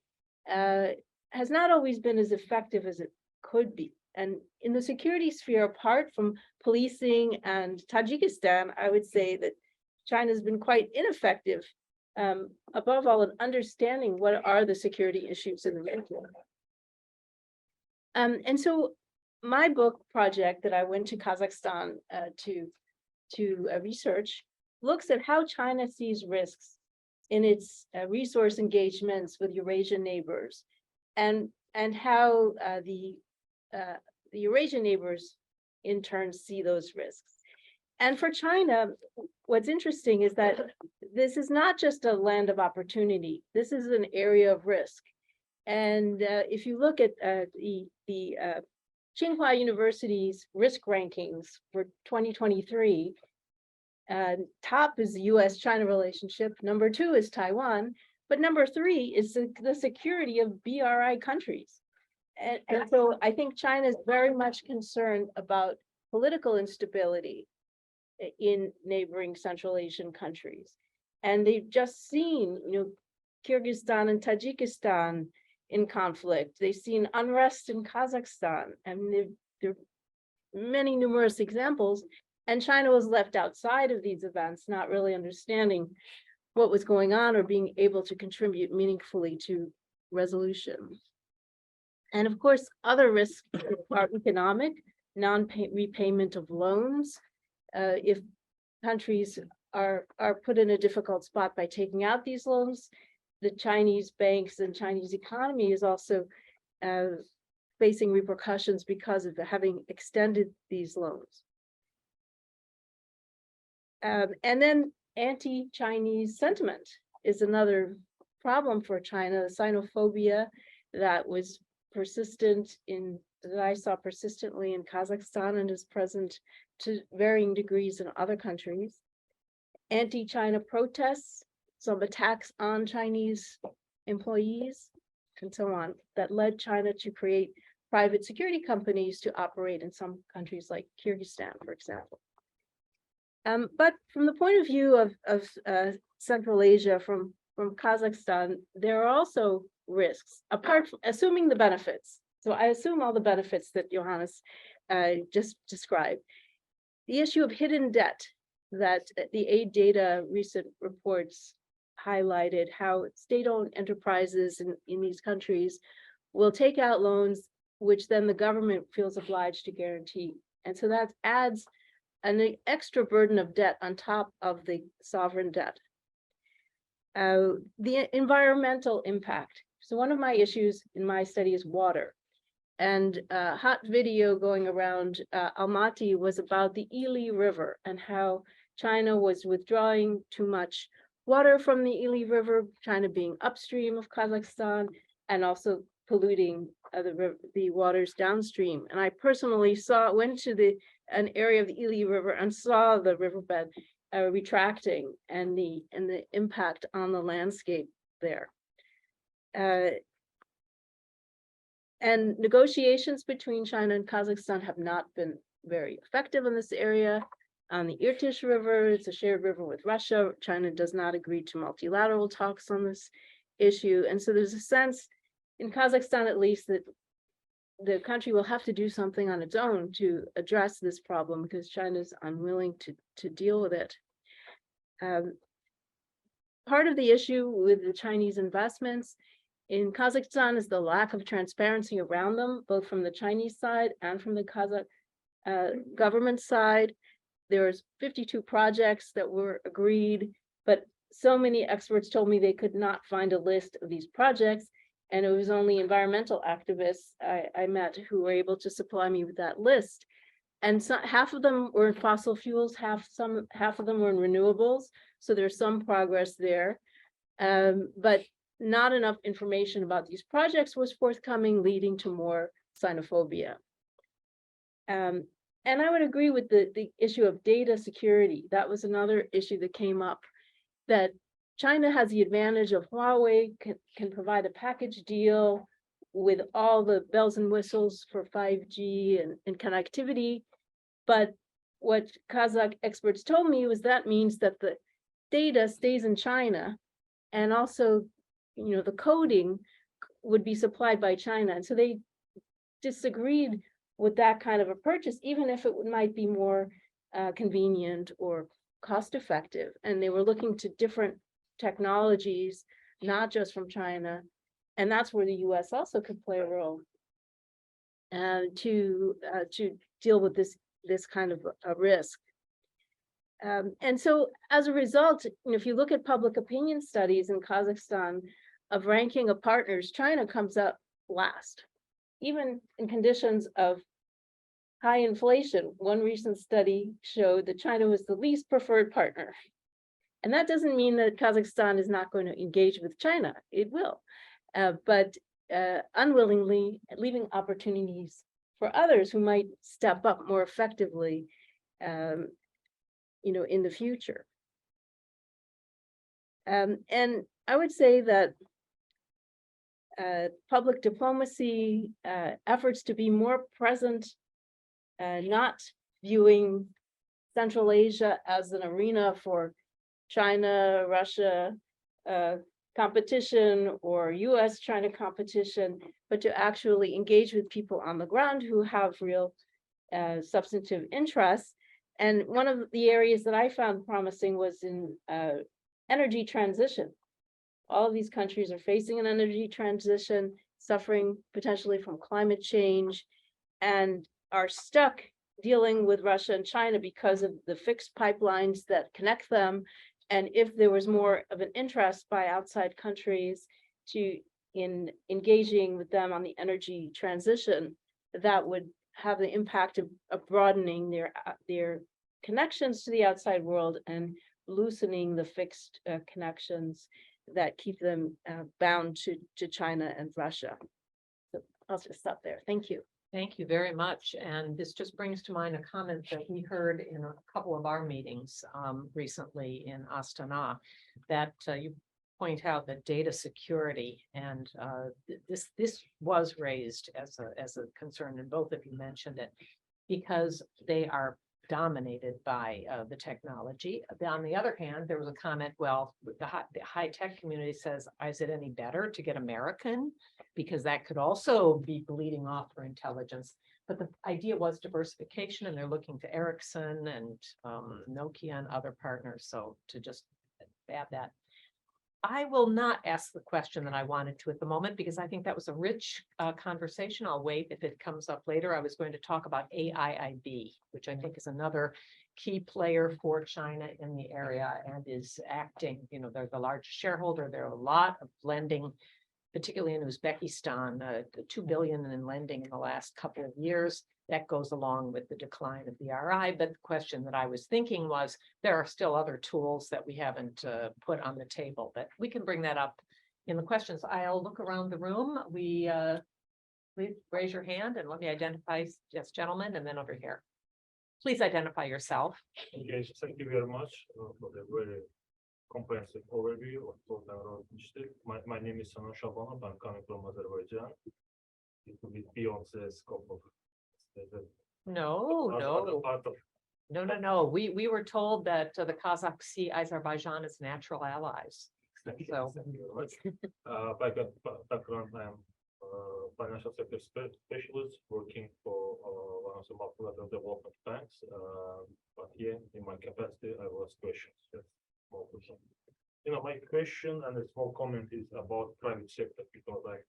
has not always been as effective as it could be. And in the security sphere, apart from policing and Tajikistan, I would say that China has been quite ineffective, above all, in understanding what are the security issues in the region. And so my book project that I went to Kazakhstan to research looks at how China sees risks in its resource engagements with Eurasian neighbors, and how the Eurasian neighbors in turn see those risks. And for China, what's interesting is that this is not just a land of opportunity. This is an area of risk. And if you look at the Tsinghua University's risk rankings for 2023, top is the US-China relationship, number 2 is Taiwan, but number 3 is the security of BRI countries. And so I think China is very much concerned about political instability in neighboring Central Asian countries. And they've just seen, Kyrgyzstan and Tajikistan in conflict. They've seen unrest in Kazakhstan. And there are many numerous examples. And China was left outside of these events, not really understanding what was going on or being able to contribute meaningfully to resolution. And of course, other risks are economic, non-repayment of loans. If countries are put in a difficult spot by taking out these loans, the Chinese banks and Chinese economy is also facing repercussions because of having extended these loans. And then anti-Chinese sentiment is another problem for China. Sinophobia that was persistent that I saw persistently in Kazakhstan and is present to varying degrees in other countries. anti-China protests, some attacks on Chinese employees, and so on, that led China to create private security companies to operate in some countries like Kyrgyzstan, for example. But from the point of view of Central Asia, from Kazakhstan, there are also risks, apart from assuming the benefits. So I assume all the benefits that Johannes just described. The issue of hidden debt that the aid data recent reports highlighted, how state-owned enterprises in these countries will take out loans, which then the government feels obliged to guarantee. And so that adds an extra burden of debt on top of the sovereign debt. The environmental impact. So one of my issues in my study is water. And a hot video going around Almaty was about the Ili River and how China was withdrawing too much water from the Ili River, China being upstream of Kazakhstan, and also polluting the waters downstream. And I personally went to an area of the Ili River and saw the riverbed retracting and the impact on the landscape there. And negotiations between China and Kazakhstan have not been very effective in this area. On the Irtysh River, it's a shared river with Russia. China does not agree to multilateral talks on this issue. And so there's a sense in Kazakhstan, at least, that the country will have to do something on its own to address this problem because China is unwilling to deal with it. Part of the issue with the Chinese investments in Kazakhstan is the lack of transparency around them, both from the Chinese side and from the Kazakh government side. There's 52 projects that were agreed, but so many experts told me they could not find a list of these projects. And it was only environmental activists I met who were able to supply me with that list. And so half of them were in fossil fuels, half of them were in renewables. So there's some progress there, but not enough information about these projects was forthcoming, leading to more xenophobia. And I would agree with the issue of data security. That was another issue that came up, that China has the advantage of Huawei can provide a package deal with all the bells and whistles for 5G and connectivity. But what Kazakh experts told me was that means that the data stays in China, and also, the coding would be supplied by China. And so they disagreed with that kind of a purchase, even if it might be more convenient or cost effective. And they were looking to different technologies, not just from China. And that's where the US also could play a role to deal with this kind of a risk. And so as a result, if you look at public opinion studies in Kazakhstan of ranking of partners, China comes up last, even in conditions of high inflation. One recent study showed that China was the least preferred partner. And that doesn't mean that Kazakhstan is not going to engage with China. It will, but unwillingly leaving opportunities for others who might step up more effectively, in the future. And I would say that public diplomacy efforts to be more present, not viewing Central Asia as an arena for China, Russia competition or US-China competition, but to actually engage with people on the ground who have real substantive interests. And one of the areas that I found promising was in energy transition. All of these countries are facing an energy transition, suffering potentially from climate change, and are stuck dealing with Russia and China because of the fixed pipelines that connect them. And if there was more of an interest by outside countries in engaging with them on the energy transition, that would have the impact of broadening their connections to the outside world and loosening the fixed connections that keep them bound to China and Russia. So I'll just stop there. Thank you. Thank you very much. And this just brings to mind a comment that we heard in a couple of our meetings recently in Astana, that you point out that data security and this was raised as a concern, and both of you mentioned it, because they are dominated by the technology. On the other hand, there was a comment, well, the high tech community says, is it any better to get American? Because that could also be bleeding off for intelligence. But the idea was diversification, and they're looking to Ericsson and Nokia and other partners. So to just add that. I will not ask the question that I wanted to at the moment, because I think that was a rich conversation. I'll wait if it comes up later. I was going to talk about AIIB, which I think is another key player for China in the area and is acting, they're the largest shareholder. There are a lot of lending, particularly in Uzbekistan, 2 billion in lending in the last couple of years. That goes along with the decline of the RI. But the question that I was thinking was, there are still other tools that we haven't put on the table, but we can bring that up in the questions. I'll look around the room. Please raise your hand and let me identify, yes, gentlemen, and then over here. Please identify yourself. Okay, thank you very much for the very comprehensive overview of Hoagland Initiative. My name is Sanon Shabanov. I'm coming from Azerbaijan. It will be beyond the scope of No. We were told that the Kazakhs see Azerbaijan as natural allies. So. Background, I'm financial sector specialist working for one of the multilateral development banks. But here, in my capacity, I will ask questions. Small question. My question and a small comment is about private sector, because I'm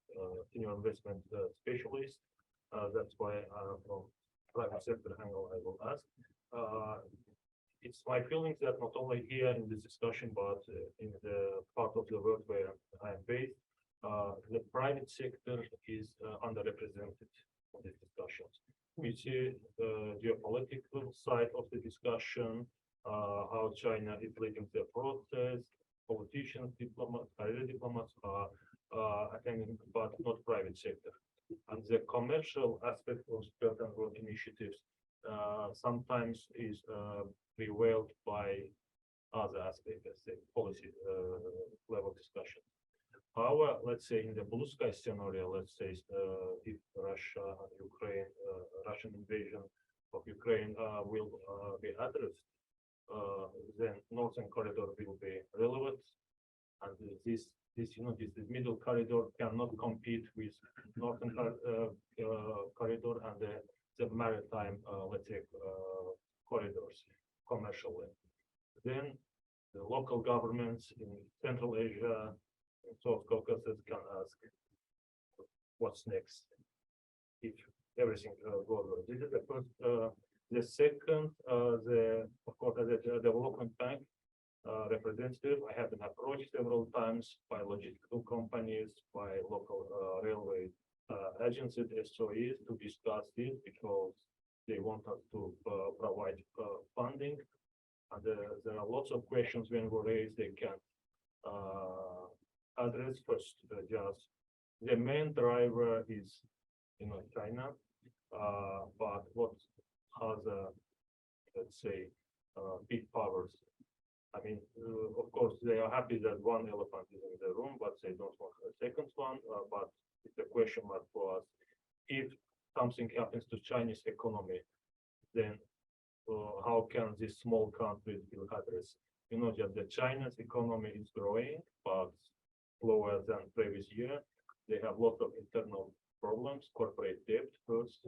senior investment specialist. That's why from private sector angle I will ask. It's my feelings that not only here in this discussion, but in the part of the world where I am based, the private sector is underrepresented in these discussions. We see the geopolitical side of the discussion, how China is leading the process, politicians, diplomats, career diplomats are attending, but not private sector. And the commercial aspect of Belt and Road initiatives sometimes is revealed by other aspects, let's say policy level discussion. However, let's say in the blue sky scenario, let's say if Russia and Ukraine, Russian invasion of Ukraine will be addressed, then Northern Corridor will be relevant, and this middle corridor cannot compete with Northern Corridor and the maritime, let's say, corridors commercially. Then the local governments in Central Asia, South Caucasus can ask, what's next if everything goes well. This is the first. The second, of course, as a development bank representative, I have been approached several times by logistical companies, by local railway agencies, SOEs, to discuss this, because they want us to provide funding. And there are lots of questions when we raise, they can address first. Just the main driver is China, but what other, let's say, big powers? I mean, of course, they are happy that one elephant is in the room, but they don't want a second one. But it's a question mark for us. If something happens to Chinese economy, then how can these small countries will address? Just the China's economy is growing, but slower than previous year. They have lots of internal problems, corporate debt first,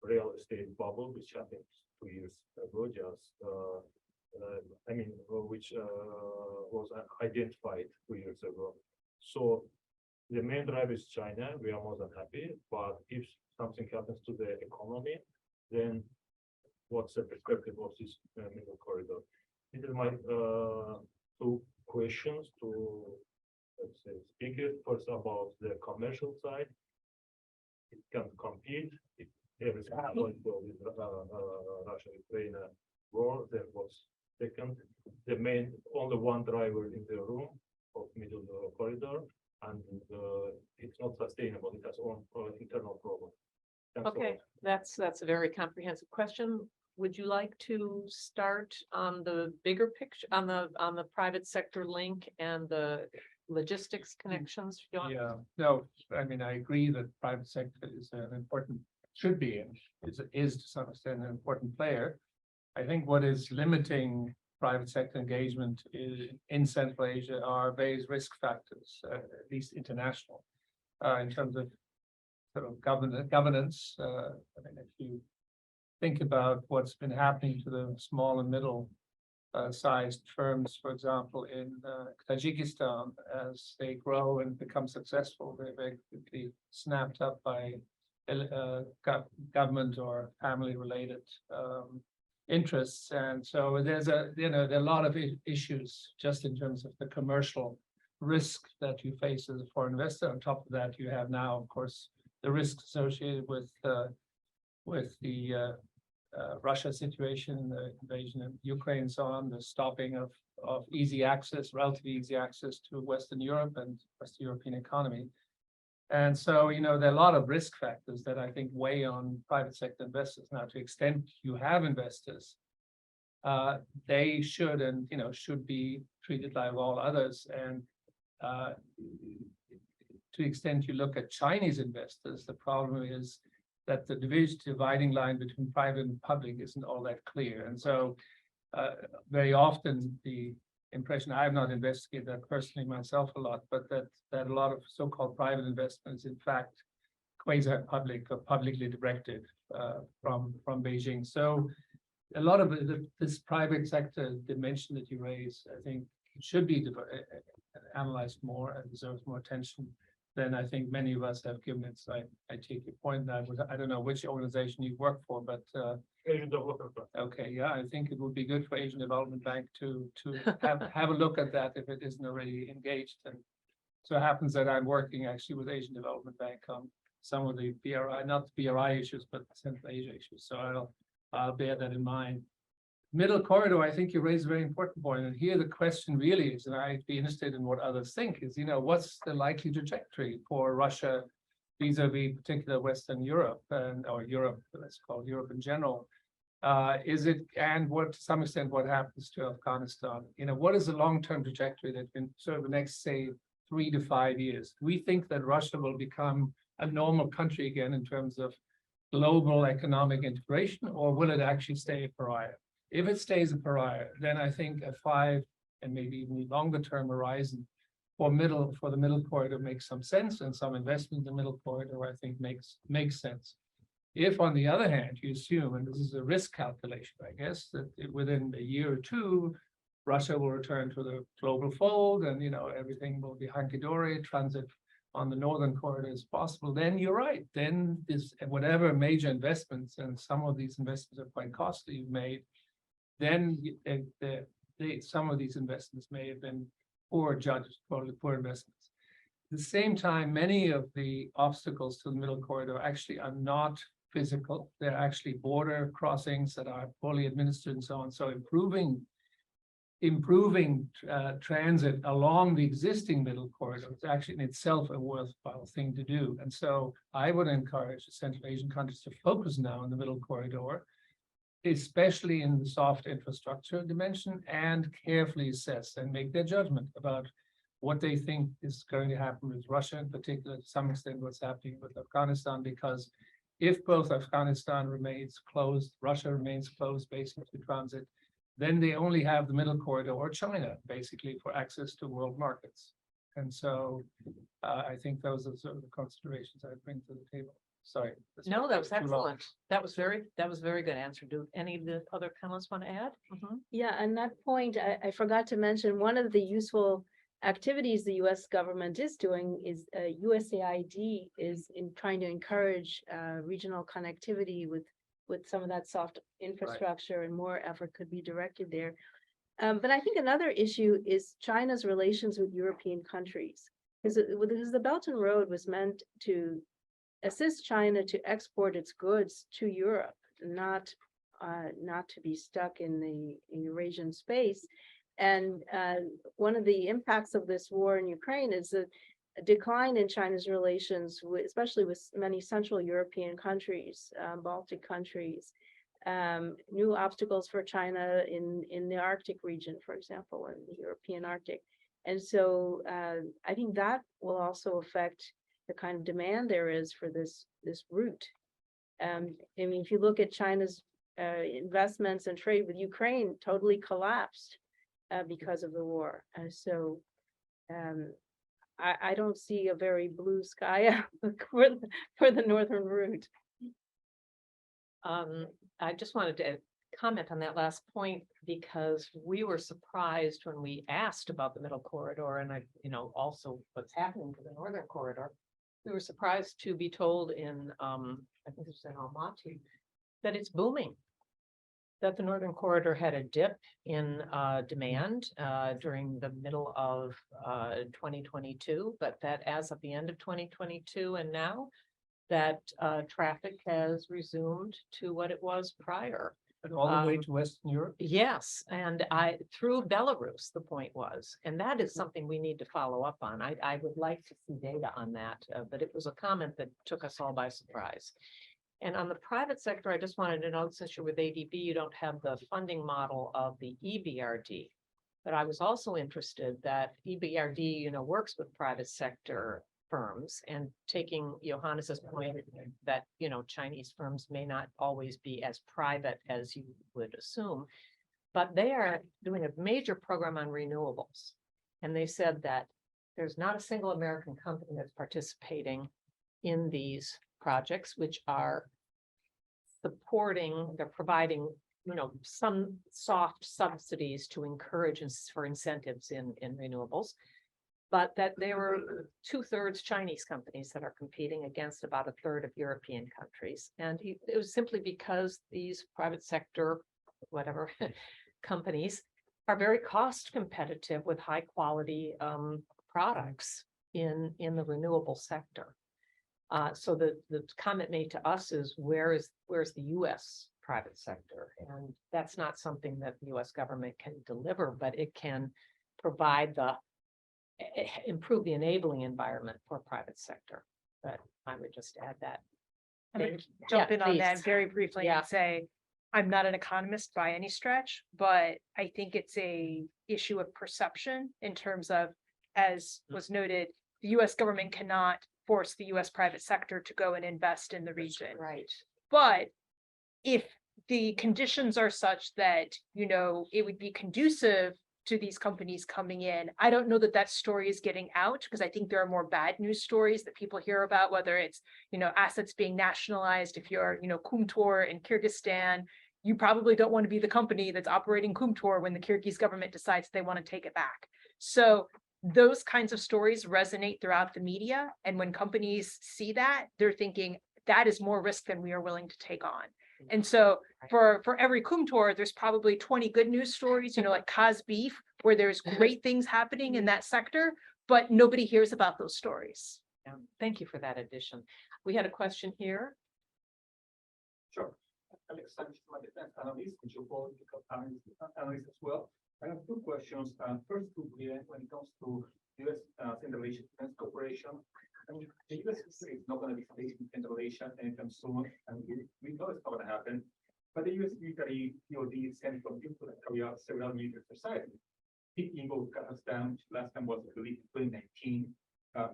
real estate bubble, which happened 2 years ago, just which was identified 2 years ago. So the main driver is China. We are more than happy, but if something happens to the economy, then what's the perspective of this middle corridor? These are my two questions to, let's say, speakers. First, about the commercial side. It can compete if everything is going well with Russia-Ukraine war. Then what's second? The main, only one driver in the room of middle corridor, and it's not sustainable. It has own internal problem. Thanks a lot. Okay, that's a very comprehensive question. Would you like to start on the bigger picture, on the private sector link and the logistics connections? Johannes? Yeah, no, I mean, I agree that private sector is an important, should be, and is to some extent an important player. I think what is limiting private sector engagement in Central Asia are various risk factors, at least international, in terms of sort of governance. I mean, if you think about what's been happening to the small and middle sized firms, for example, in Tajikistan, as they grow and become successful, they're very quickly snapped up by government or family related interests. And so there's there are a lot of issues just in terms of the commercial risk that you face as a foreign investor. On top of that, you have now, of course, the risks associated with the Russia situation, the invasion of Ukraine, and so on, the stopping of easy access, relatively easy access to Western Europe and Western European economy. And so, there are a lot of risk factors that I think weigh on private sector investors. Now, to the extent you have investors, they should should be treated like all others. And to the extent you look at Chinese investors, the problem is that the dividing line between private and public isn't all that clear. And so very often the impression, I have not investigated that personally myself a lot, but that a lot of so-called private investments, in fact, quasi-public or publicly directed from Beijing. So a lot of this private sector dimension that you raise, I think, should be analyzed more and deserves more attention than I think many of us have given it. So I take your point that I don't know which organization you work for, but Asian Development Bank. okay, yeah, I think it would be good for Asian Development Bank to have a look at that if it isn't already engaged. And so it happens that I'm working actually with Asian Development Bank on some of the BRI, not the BRI issues, but Central Asia issues. So I'll bear that in mind. Middle corridor, I think you raise a very important point. And here the question really is, and I'd be interested in what others think, is, what's the likely trajectory for Russia vis-a-vis particular Western Europe or Europe, let's call it Europe in general. Is it, and what to some extent, what happens to Afghanistan? What is the long-term trajectory that in sort of the next, say, 3 to 5 years? Do we think that Russia will become a normal country again in terms of global economic integration, or will it actually stay a pariah? If it stays a pariah, then I think a 5 and maybe even longer term horizon for the middle corridor makes some sense, and some investment in the middle corridor I think makes sense. If, on the other hand, you assume, and this is a risk calculation, I guess, that within a year or two, Russia will return to the global fold, and everything will be hunky-dory, transit on the northern corridor is possible, then you're right. Then this whatever major investments, and some of these investments are quite costly, you've made, then some of these investments may have been poor judged, probably poor investments. At the same time, many of the obstacles to the middle corridor actually are not physical. They're actually border crossings that are poorly administered and so on. So improving transit along the existing middle corridor is actually in itself a worthwhile thing to do. And so I would encourage the Central Asian countries to focus now on the middle corridor, especially in the soft infrastructure dimension, and carefully assess and make their judgment about what they think is going to happen with Russia, in particular, to some extent, what's happening with Afghanistan, because if both Afghanistan remains closed, Russia remains closed basically to transit, then they only have the middle corridor or China basically for access to world markets. And so I think those are sort of the considerations I bring to the table. Sorry. No, that was too long. excellent. That was very good answer. Do any of the other panelists want to add? Yeah, on that point, I forgot to mention, one of the useful activities the US government is doing is USAID is in trying to encourage regional connectivity with some of that soft infrastructure, and more effort could be directed there. But I think another issue is China's relations with European countries, because the Belt and Road was meant to assist China to export its goods to Europe, not to be stuck in the Eurasian space. And one of the impacts of this war in Ukraine is that a decline in China's relations, especially with many Central European countries, Baltic countries, new obstacles for China in the Arctic region, for example, in the European Arctic. And so I think that will also affect the kind of demand there is for this route. I mean, if you look at China's investments and trade with Ukraine, totally collapsed because of the war. And so I don't see a very blue sky outlook for the northern route. I just wanted to comment on that last point because we were surprised when we asked about the middle corridor and also what's happening to the northern corridor. We were surprised to be told in, I think it was in Almaty, that it's booming. That the northern corridor had a dip in demand during the middle of 2022, but that as of the end of 2022 and now, that traffic has resumed to what it was prior. But all the way to Western Europe? Yes, and through Belarus, the point was, and that is something we need to follow up on. I would like to see data on that, but it was a comment that took us all by surprise. And on the private sector, I just wanted to note, since you're with ADB, you don't have the funding model of the EBRD. But I was also interested that EBRD, works with private sector firms, and taking Johannes's point that, Chinese firms may not always be as private as you would assume, but they are doing a major program on renewables. And they said that there's not a single American company that's participating in these projects, which are supporting, they're providing, some soft subsidies to encourage for incentives in renewables, but that there were 2/3 Chinese companies that are competing against about 1/3 of European countries. And it was simply because these private sector, whatever, companies are very cost competitive with high quality products in the renewable sector. So the comment made to us is where's the US private sector? And that's not something that the US government can deliver, but it can provide improve the enabling environment for private sector. But I would just add that. I'm gonna Dave? jump Yeah, in on that please. very briefly Yeah. and say, I'm not an economist by any stretch, but I think it's a issue of perception in terms of, as was noted, the US government cannot force the US private sector to go and invest in the region. Right. But if the conditions are such that, it would be conducive to these companies coming in, I don't know that story is getting out, because I think there are more bad news stories that people hear about, whether it's, assets being nationalized. If you're, Kumtor in Kyrgyzstan, you probably don't want to be the company that's operating Kumtor when the Kyrgyz government decides they want to take it back. So those kinds of stories resonate throughout the media. And when companies see that, they're thinking that is more risk than we are willing to take on. And so for every Kumtor, there's probably 20 good news stories, like Kaz Beef, where there's great things happening in that sector, but nobody hears about those stories. Yeah. Thank you for that addition. We had a question here. Sure. Alex Sanchez, my defense analyst, and geopolitical analyst as well. I have two questions. First, to Brianne, when it comes to U.S. Central Asian Defense Corporation, I mean, the U.S. is not going to be facing Central Asia anytime soon, and we know it's not going to happen. But the U.S. military DoD is going to carry out several military exercises. Big Eagle, Kazakhstan, last time was, I believe, 2019.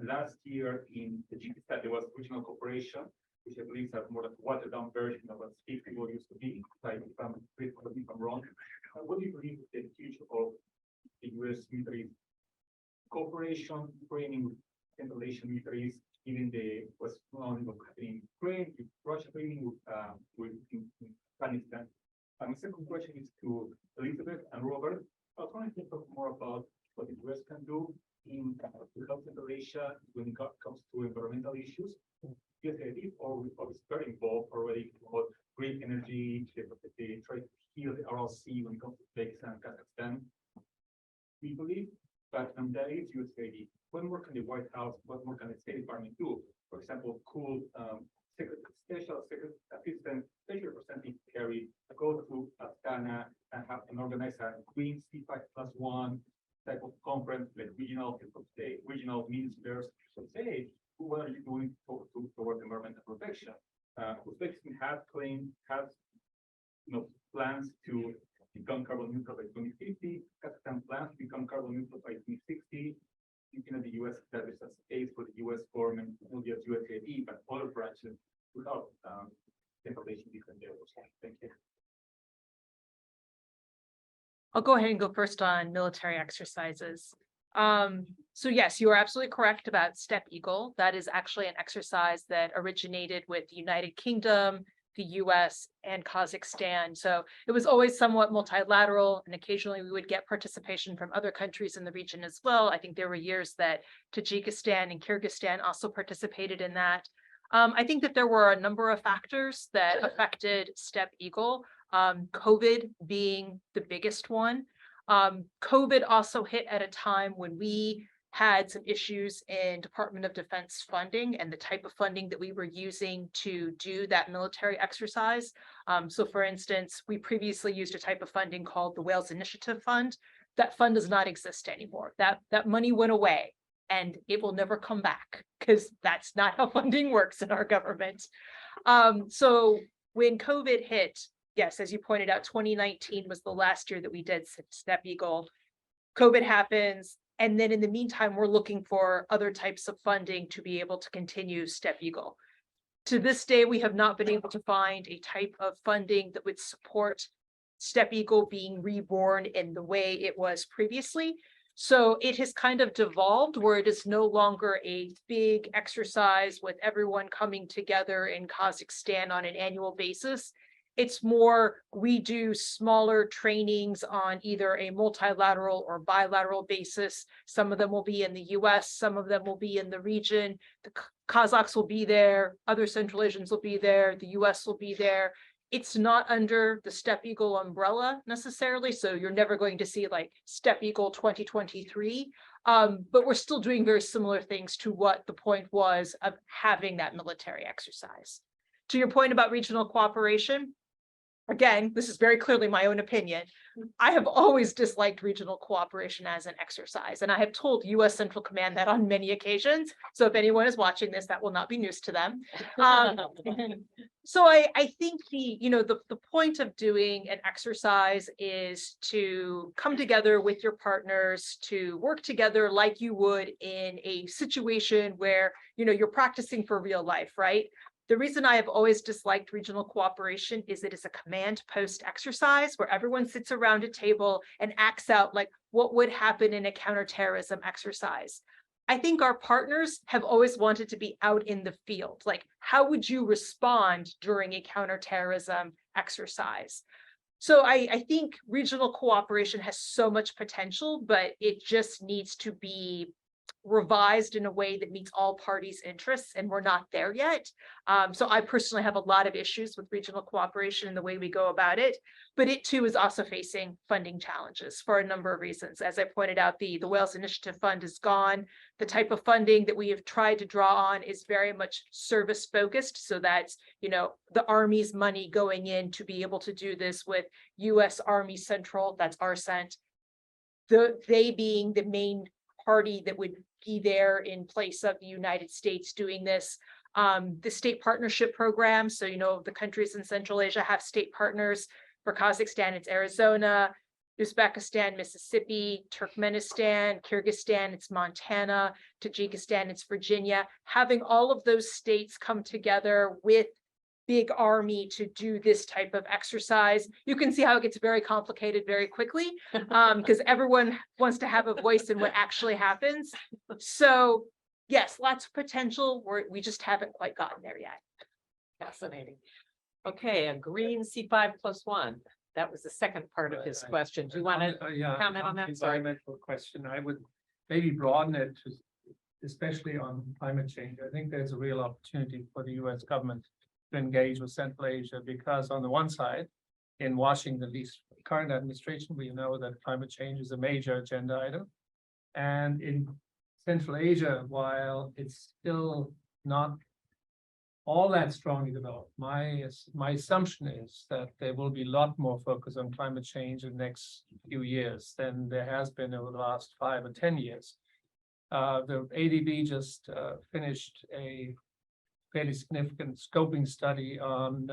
Last year in Tajikistan, there was regional cooperation, which I believe is more like a watered down version of what Big Eagle used to be. If I'm wrong. What do you believe is the future of the U.S. military cooperation, training with Central Asian militaries, even what's happening in Ukraine, with Russia training with Afghanistan? My second question is to Elizabeth and Robert. I was wondering if you talk more about what the U.S. can do in to help Central Asia when it comes to environmental issues. Yes, I did, or is very involved already about green energy, the try to heal the RLC when it comes to Uzbekistan and Kazakhstan. We believe, but that is USAID. What more can the White House, what more can the State Department do? For example, could Special Assistant Special Representative Kerry go to Astana and have an organize a green C5+1 type of conference, like regional state, regional ministers, should say, what are you doing towards environmental protection? Uzbekistan has plans to become carbon neutral by 2050. Kazakhstan plans to become carbon neutral by 2060. The U.S. established a space for the U.S. government, not just USAID, but other branches to help implementation different levels. Thank you. I'll go ahead and go first on military exercises. So yes, you are absolutely correct about Step Eagle. That is actually an exercise that originated with the United Kingdom, the US, and Kazakhstan. So it was always somewhat multilateral, and occasionally we would get participation from other countries in the region as well. I think there were years that Tajikistan and Kyrgyzstan also participated in that. I think that there were a number of factors that affected Step Eagle, COVID being the biggest one. COVID also hit at a time when we had some issues in Department of Defense funding and the type of funding that we were using to do that military exercise. So for instance, we previously used a type of funding called the Wales Initiative Fund. That fund does not exist anymore. That money went away and it will never come back because that's not how funding works in our government. So when COVID hit, yes, as you pointed out, 2019 was the last year that we did Step Eagle. COVID happens. And then in the meantime, we're looking for other types of funding to be able to continue Step Eagle. To this day, we have not been able to find a type of funding that would support Step Eagle being reborn in the way it was previously. So it has kind of devolved where it is no longer a big exercise with everyone coming together in Kazakhstan on an annual basis. It's more, we do smaller trainings on either a multilateral or bilateral basis. Some of them will be in the US, some of them will be in the region. The Kazakhs will be there, other Central Asians will be there, the US will be there. It's not under the Step Eagle umbrella necessarily, so you're never going to see like Step Eagle 2023, but we're still doing very similar things to what the point was of having that military exercise. To your point about regional cooperation, again, this is very clearly my own opinion. I have always disliked regional cooperation as an exercise, and I have told U.S. Central Command that on many occasions. So if anyone is watching this, that will not be news to them. So I think the point of doing an exercise is to come together with your partners, to work together like you would in a situation where you're practicing for real life, right? The reason I have always disliked regional cooperation is it is a command post exercise where everyone sits around a table and acts out like what would happen in a counterterrorism exercise. I think our partners have always wanted to be out in the field. Like, how would you respond during a counterterrorism exercise? So I think regional cooperation has so much potential, but it just needs to be revised in a way that meets all parties' interests, and we're not there yet. So I personally have a lot of issues with regional cooperation and the way we go about it, but it too is also facing funding challenges for a number of reasons. As I pointed out, the Wales Initiative Fund is gone. The type of funding that we have tried to draw on is very much service focused. So that's, the Army's money going in to be able to do this with US Army Central, that's ARCENT, they being the main party that would be there in place of the United States doing this. The state partnership program. So, the countries in Central Asia have state partners. For Kazakhstan, it's Arizona, Uzbekistan, Mississippi, Turkmenistan, Kyrgyzstan, it's Montana, Tajikistan, it's Virginia. Having all of those states come together with big army to do this type of exercise, you can see how it gets very complicated very quickly, because everyone wants to have a voice in what actually happens. So yes, lots of potential. We just haven't quite gotten there yet. Fascinating. Okay, a green C5+1. That was the second part of his question. Do you want to comment on that? Sorry. Environmental question. I would maybe broaden it to, especially on climate change. I think there's a real opportunity for the US government to engage with Central Asia, because on the one side, in Washington, at least current administration, we know that climate change is a major agenda item. And in Central Asia, while it's still not all that strongly developed. My assumption is that there will be a lot more focus on climate change in the next few years than there has been over the last 5 or 10 years. The ADB just finished a fairly significant scoping study on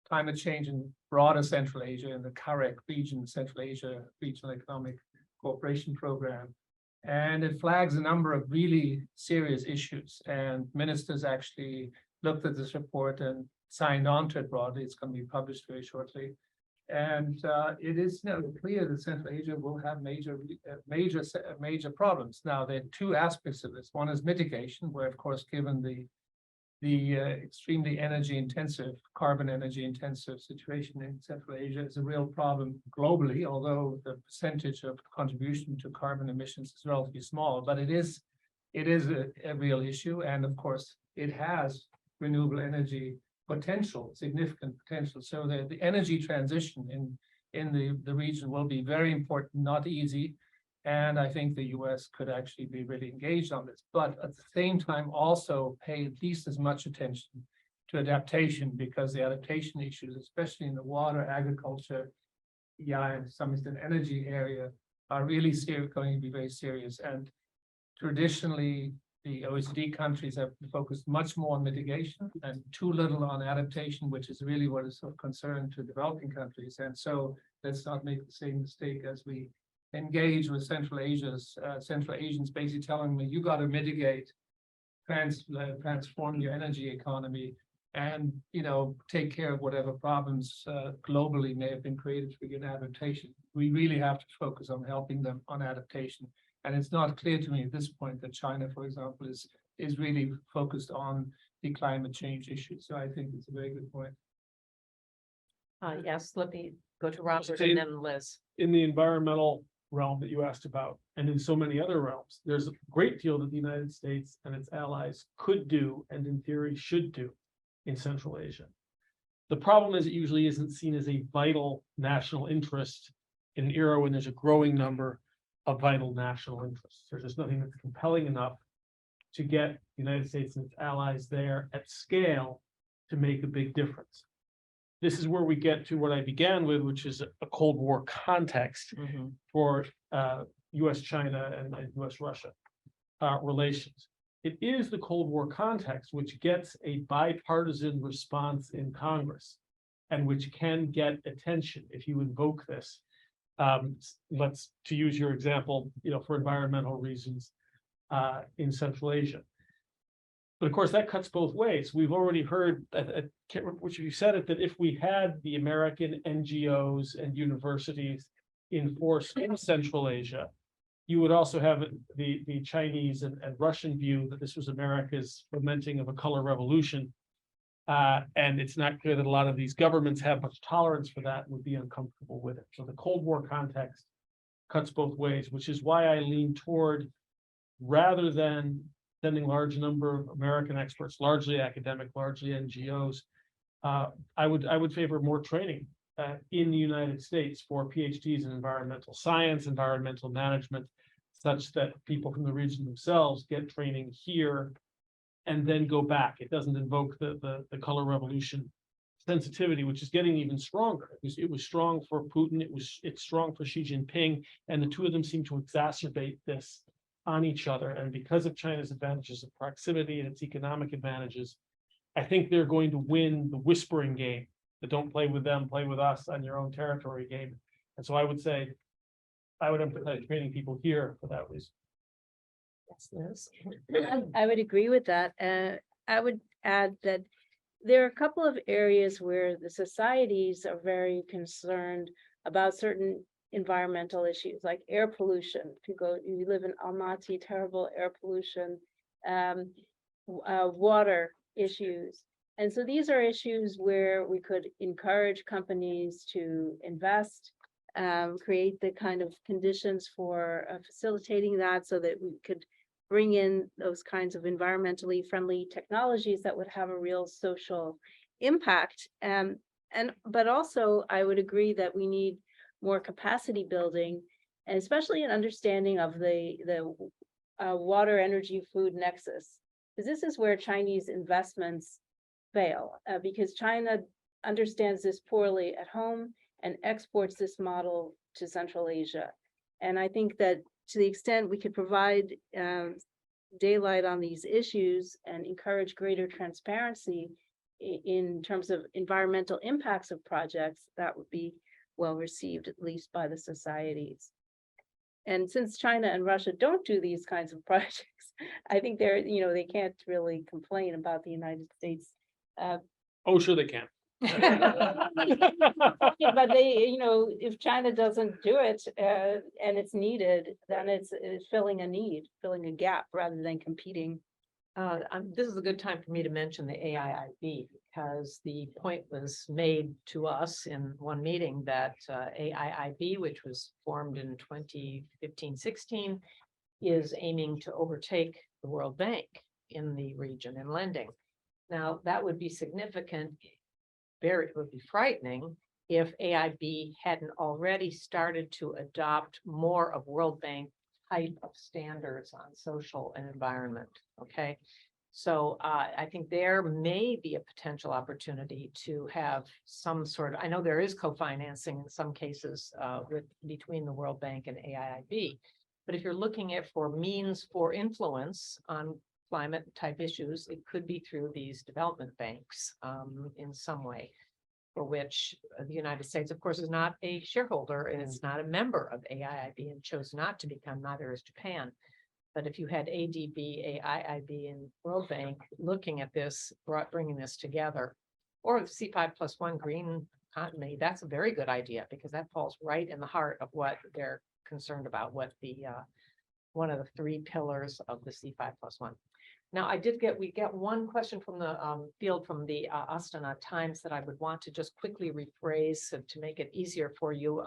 climate change in broader Central Asia, in the CAREC region, Central Asia Regional Economic Cooperation Program. And it flags a number of really serious issues. And ministers actually looked at this report and signed on to it broadly. It's going to be published very shortly. And it is clear that Central Asia will have major problems. Now, there are two aspects of this. One is mitigation, where, of course, given the extremely carbon energy intensive situation in Central Asia is a real problem globally, although the percentage of contribution to carbon emissions is relatively small, but it is a real issue. And of course, it has renewable energy potential, significant potential. So the energy transition in the region will be very important, not easy. And I think the US could actually be really engaged on this, but at the same time also pay at least as much attention to adaptation, because the adaptation issues, especially in the water, agriculture, and to some extent energy area, are really going to be very serious. And traditionally, the OECD countries have focused much more on mitigation and too little on adaptation, which is really what is of concern to developing countries. And so let's not make the same mistake as we engage with Central Asians basically telling me, you got to mitigate, transform your energy economy, and take care of whatever problems globally may have been created for your adaptation. We really have to focus on helping them on adaptation. And it's not clear to me at this point that China, for example, is really focused on the climate change issue. So I think it's a very good point. Yes, let me go to Robert and then Liz. In the environmental realm that you asked about, and in so many other realms, there's a great deal that the United States and its allies could do, and in theory should do, in Central Asia. The problem is it usually isn't seen as a vital national interest in an era when there's a growing number of vital national interests. There's just nothing that's compelling enough to get the United States and its allies there at scale to make a big difference. This is where we get to what I began with, which is a Cold War context for US-China and US-Russia relations. It is the Cold War context which gets a bipartisan response in Congress and which can get attention if you invoke this. To use your example, for environmental reasons in Central Asia. But of course, that cuts both ways. We've already heard, I can't remember which of you said it, that if we had the American NGOs and universities in force in Central Asia, you would also have the Chinese and Russian view that this was America's fomenting of a color revolution. And it's not clear that a lot of these governments have much tolerance for that and would be uncomfortable with it. So the Cold War context cuts both ways, which is why I lean toward, rather than sending large number of American experts, largely academic, largely NGOs, I would favor more training in the United States for PhDs in environmental science, environmental management, such that people from the region themselves get training here and then go back. It doesn't invoke the color revolution sensitivity, which is getting even stronger. It was strong for Putin, it's strong for Xi Jinping, and the two of them seem to exacerbate this on each other. And because of China's advantages of proximity and its economic advantages, I think they're going to win the whispering game. The don't play with them, play with us on your own territory game. And so I would say, I would emphasize training people here for that reason. Yes, Liz. I would agree with that. I would add that there are a couple of areas where the societies are very concerned about certain environmental issues, like air pollution. If you live in Almaty, terrible air pollution, water issues. And so these are issues where we could encourage companies to invest, create the kind of conditions for facilitating that, so that we could bring in those kinds of environmentally friendly technologies that would have a real social impact. But also I would agree that we need more capacity building, and especially an understanding of the water, energy, food nexus, because this is where Chinese investments fail because China understands this poorly at home and exports this model to Central Asia. And I think that to the extent we could provide daylight on these issues and encourage greater transparency in terms of environmental impacts of projects, that would be well received, at least by the societies. And since China and Russia don't do these kinds of projects, I think they can't really complain about the United States. Oh, sure they can. But if China doesn't do it and it's needed, then it's filling a need, filling a gap rather than competing. This is a good time for me to mention the AIIB, because the point was made to us in one meeting that AIIB, which was formed in 2015-16, is aiming to overtake the World Bank in the region in lending. Now, that would be significant. It would be frightening if AIB hadn't already started to adopt more of World Bank type of standards on social and environment. Okay, so I think there may be a potential opportunity to have some sort of, I know there is co-financing in some cases between the World Bank and AIIB, but if you're looking at for means for influence on climate type issues, it could be through these development banks in some way, for which the United States, of course, is not a shareholder and it's not a member of AIIB and chose not to become, neither is Japan. But if you had ADB, AIIB, and World Bank looking at this, bringing this together, or C5+1 green economy, that's a very good idea because that falls right in the heart of what they're concerned about, what the one of the three pillars of the C5+1. Now, we get one question from the field from the Astana Times that I would want to just quickly rephrase to make it easier for you.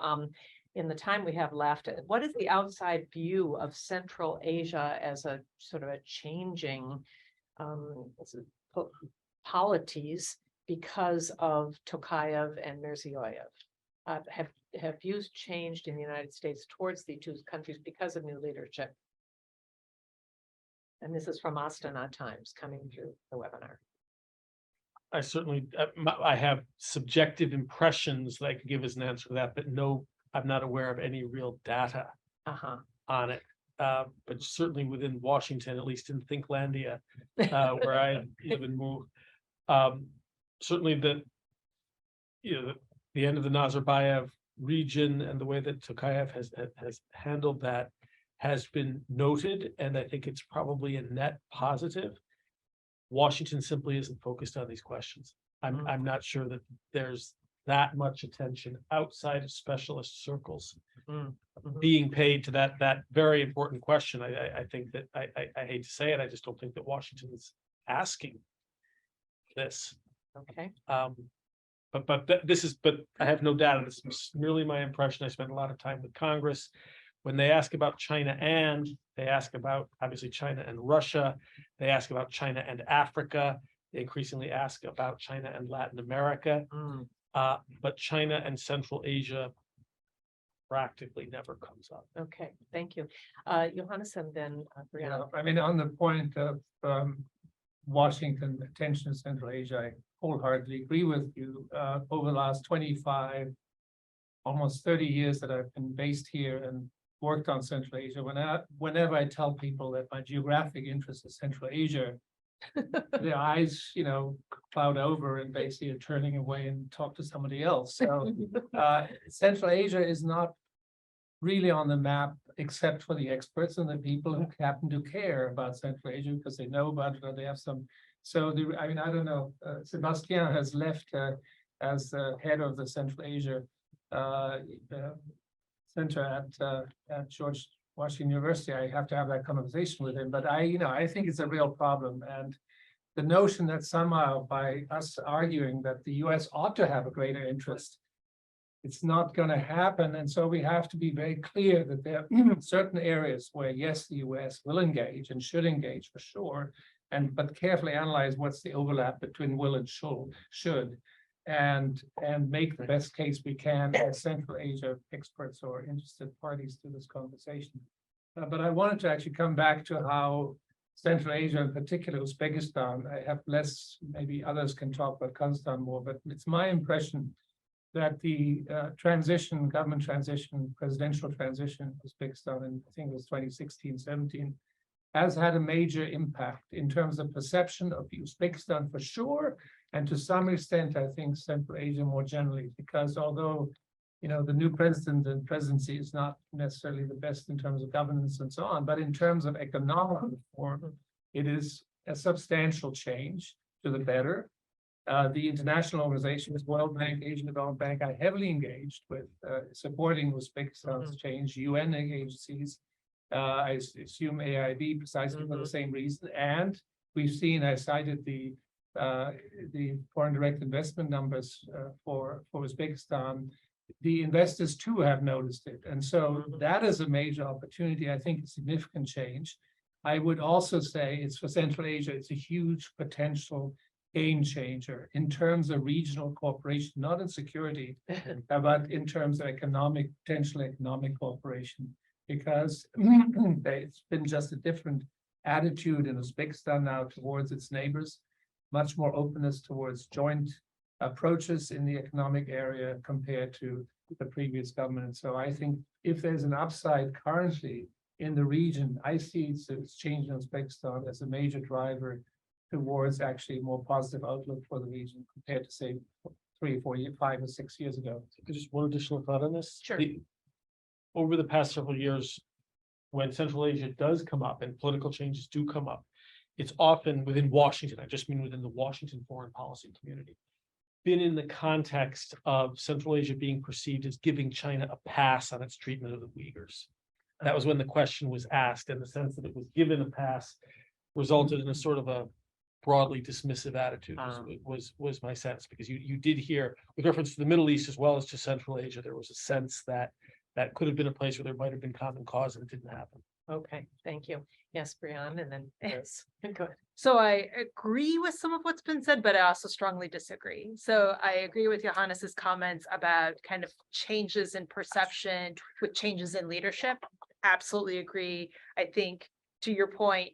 In the time we have left, what is the outside view of Central Asia as a sort of a changing polities because of Tokayev and Mirziyoyev? Have views changed in the United States towards the two countries because of new leadership? And this is from Astana Times coming through the webinar. I certainly, I have subjective impressions that I could give as an answer to that, but no, I'm not aware of any real data on it. But certainly within Washington, at least in Thinklandia, where I live and move, certainly the end of the Nazarbayev region and the way that Tokayev has handled that has been noted, and I think it's probably a net positive. Washington simply isn't focused on these questions. I'm not sure that there's that much attention outside of specialist circles being paid to that very important question. I think that I hate to say it, I just don't think that Washington is asking this. Okay. But I have no data. This is merely my impression. I spent a lot of time with Congress. When they ask about China they ask about obviously China and Russia, they ask about China and Africa, they increasingly ask about China and Latin America, but China and Central Asia practically never comes up. Okay, thank you. Johannes and then Brianne. I mean, on the point of Washington attention to Central Asia, I wholeheartedly agree with you. Over the last 25, almost 30 years that I've been based here and worked on Central Asia, whenever I tell people that my geographic interest is Central Asia, their eyes, cloud over and basically are turning away and talk to somebody else. So Central Asia is not really on the map, except for the experts and the people who happen to care about Central Asia because they know about it or they have some. So I don't know. Sebastian has left as the head of the Central Asia Center at George Washington University. I have to have that conversation with him, but I think it's a real problem. And the notion that somehow by us arguing that the US ought to have a greater interest, it's not going to happen. And so we have to be very clear that there are certain areas where, yes, the US will engage and should engage for sure, but carefully analyze what's the overlap between will and should. And make the best case we can as Central Asia experts or interested parties to this conversation. But I wanted to actually come back to how Central Asia, in particular Uzbekistan. I have less, maybe others can talk about Kazakhstan more, but it's my impression that the government transition, presidential transition in Uzbekistan, and I think it was 2016, 17, has had a major impact in terms of perception of Uzbekistan for sure, and to some extent, I think Central Asia more generally, because although the new president and presidency is not necessarily the best in terms of governance and so on, but in terms of economic reform, it is a substantial change to the better. The international organizations, World Bank, Asian Development Bank, are heavily engaged with supporting Uzbekistan's change, UN agencies, I assume AIB precisely for the same reason. And we've seen, I cited the foreign direct investment numbers for Uzbekistan. The investors too have noticed it. And so that is a major opportunity, I think a significant change. I would also say it's for Central Asia, it's a huge potential game changer in terms of regional cooperation, not in security, but in terms of potential economic cooperation, because it's been just a different attitude in Uzbekistan now towards its neighbors, much more openness towards joint approaches in the economic area compared to the previous government. So I think if there's an upside currently in the region, I see it's changing Uzbekistan as a major driver towards actually a more positive outlook for the region compared to say 3 or 4 years, 5 or 6 years ago. Just one additional thought on this. Sure. Over the past several years, when Central Asia does come up and political changes do come up, it's often within Washington, I just mean within the Washington foreign policy community, been in the context of Central Asia being perceived as giving China a pass on its treatment of the Uyghurs. That was when the question was asked, and the sense that it was given a pass resulted in a sort of a broadly dismissive attitude was my sense, because you did hear, with reference to the Middle East as well as to Central Asia, there was a sense that that could have been a place where there might have been common cause, and it didn't happen. Okay, thank you. Yes, Brianne, and then yes, go ahead. So I agree with some of what's been said, but I also strongly disagree. So I agree with Johannes's comments about kind of changes in perception with changes in leadership. Absolutely agree. I think to your point,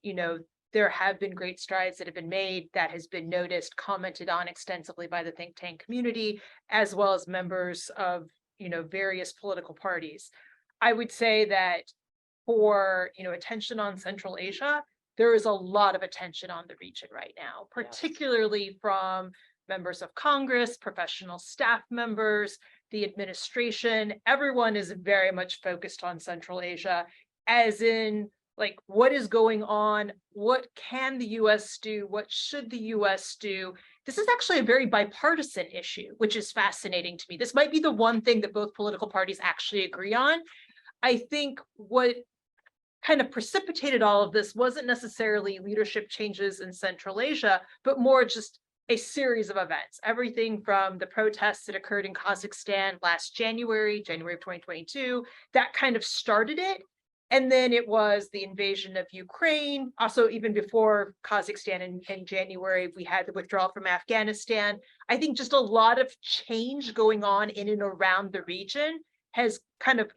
there have been great strides that have been made that has been noticed, commented on extensively by the think tank community, as well as members of, various political parties. I would say that for, attention on Central Asia, there is a lot of attention on the region right now, particularly from members of Congress, professional staff members, the administration. Everyone is very much focused on Central Asia, as in, like, what is going on? What can the US do? What should the US do? This is actually a very bipartisan issue, which is fascinating to me. This might be the one thing that both political parties actually agree on. I think what kind of precipitated all of this wasn't necessarily leadership changes in Central Asia, but more just a series of events. Everything from the protests that occurred in Kazakhstan last January of 2022, that kind of started it. And then it was the invasion of Ukraine. Also, even before Kazakhstan in January, we had the withdrawal from Afghanistan. I think just a lot of change going on in and around the region has kind of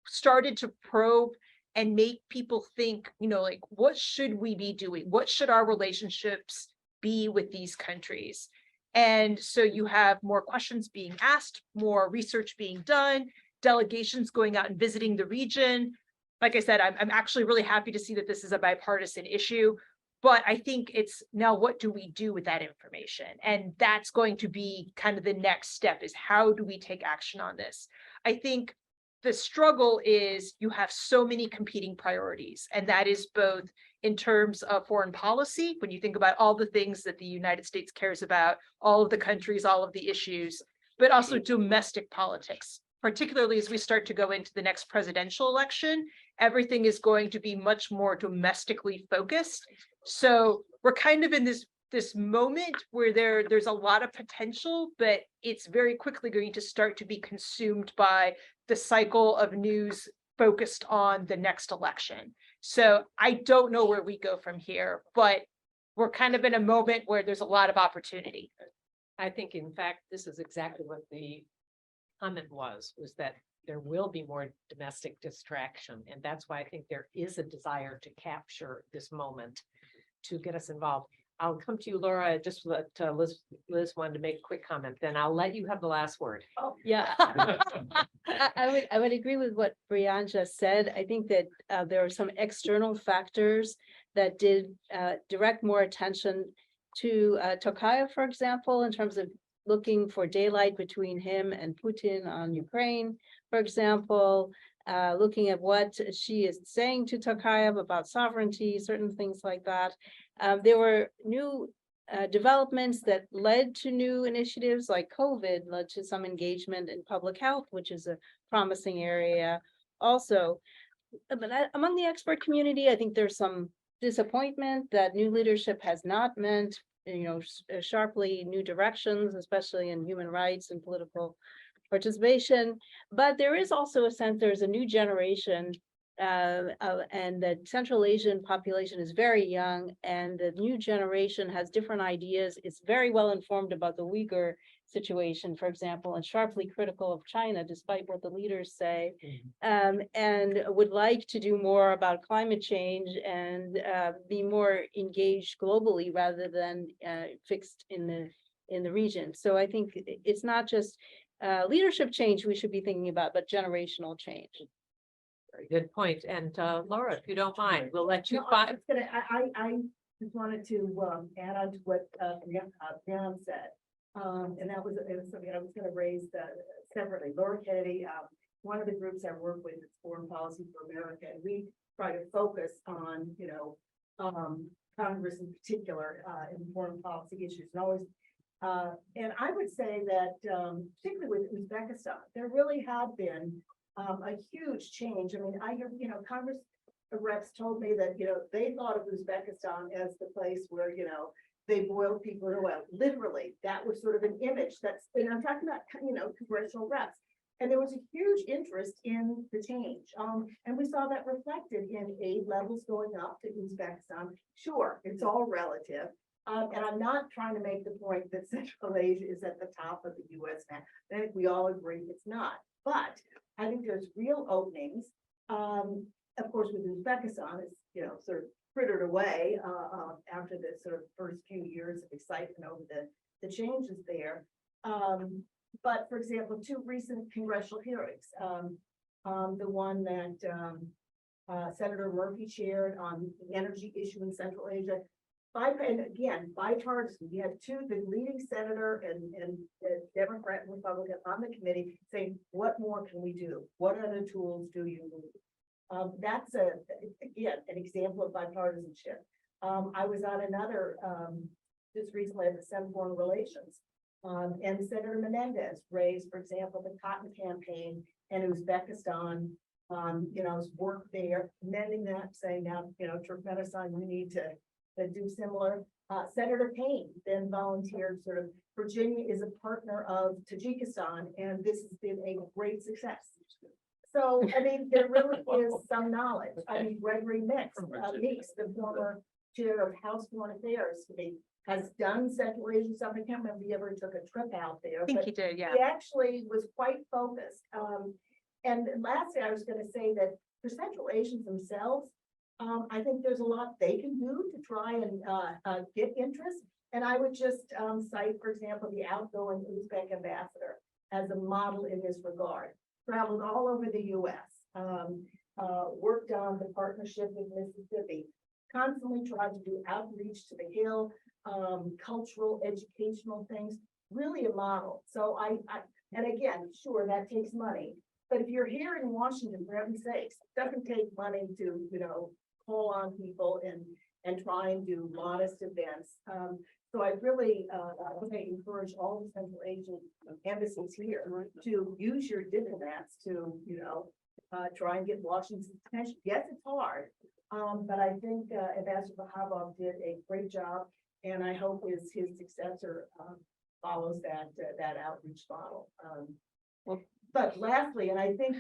started to probe and make people think, like, what should we be doing? What should our relationships be with these countries? And so you have more questions being asked, more research being done, delegations going out and visiting the region. Like I said, I'm actually really happy to see that this is a bipartisan issue, but I think it's now, what do we do with that information? And that's going to be kind of the next step, is how do we take action on this? I think the struggle is you have so many competing priorities, and that is both in terms of foreign policy, when you think about all the things that the United States cares about, all of the countries, all of the issues, but also domestic politics, particularly as we start to go into the next presidential election. Everything is going to be much more domestically focused. So we're kind of in this moment where there's a lot of potential, but it's very quickly going to start to be consumed by the cycle of news focused on the next election. So I don't know where we go from here, but we're kind of in a moment where there's a lot of opportunity. I think, in fact, this is exactly what the comment was that there will be more domestic distraction. And that's why I think there is a desire to capture this moment to get us involved. I'll come to you, Laura, just let Liz wanted to make a quick comment, then I'll let you have the last word. Oh, yeah. I would agree with what Brianne just said. I think that there are some external factors that did direct more attention to Tokayev, for example, in terms of looking for daylight between him and Putin on Ukraine, for example, looking at what she is saying to Tokayev about sovereignty, certain things like that. There were new developments that led to new initiatives like COVID, led to some engagement in public health, which is a promising area also. But among the expert community, I think there's some disappointment that new leadership has not meant, sharply new directions, especially in human rights and political participation. But there is also a sense there's a new generation and the Central Asian population is very young, and the new generation has different ideas. It's very well informed about the Uyghur situation, for example, and sharply critical of China, despite what the leaders say, and would like to do more about climate change and be more engaged globally rather than fixed in the region. So I think it's not just leadership change we should be thinking about, but generational change. Very good point. And Laura, if you don't mind, we'll let you No, find. I just wanted to add on to what Brianne said. And that was, it was something I was gonna raise separately. Laura Kennedy, one of the groups I work with is Foreign Policy for America, and we try to focus on, Congress in particular, in foreign policy issues, and always. And I would say that, particularly with Uzbekistan, there really have been a huge change. I mean, I hear, Congress reps told me that, they thought of Uzbekistan as the place where, they boiled people in oil. Literally, that was sort of an image and I'm talking about, congressional reps. And there was a huge interest in the change. And we saw that reflected in aid levels going up to Uzbekistan. Sure, it's all relative. And I'm not trying to make the point that Central Asia is at the top of the US now. I think we all agree it's not. But I think there's real openings. Of course, with Uzbekistan, it's, sort of frittered away after the sort of first few years of excitement over the changes there. But for example, two recent congressional hearings, the one that Senator Murphy chaired on the energy issue in Central Asia, and again, bipartisan. We had the leading senator and Democrat and Republican on the committee saying, what more can we do? What other tools do you need? That's again, an example of bipartisanship. I was on another, just recently at the Senate Foreign Relations, and Senator Menendez raised, for example, the cotton campaign in Uzbekistan, work there, amending that, saying now, Turkmenistan, we need to do similar. Senator Payne then volunteered sort of, Virginia is a partner of Tajikistan, and this has been a great success. So, I mean, there really is some knowledge. I mean, Gregory Meeks, the former chair of House Foreign Affairs, has done Central Asian stuff. I can't remember if he ever took a trip out there. I think he did, yeah. He actually was quite focused. And lastly, I was going to say that for Central Asians themselves, I think there's a lot they can do to try and get interest. And I would just cite, for example, the outgoing Uzbek ambassador as a model in this regard. Traveled all over the US, worked on the partnership with Mississippi, constantly tried to do outreach to the Hill, cultural, educational things, really a model. So and again, sure, that takes money. But if you're here in Washington, for heaven's sakes, it doesn't take money to, call on people and try and do modest events. So I really encourage all the Central Asian embassies here to use your diplomats to, try and get Washington's attention. Yes, it's hard, but I think Ambassador Vahabov did a great job, and I hope his successor follows that outreach model. But lastly, and I think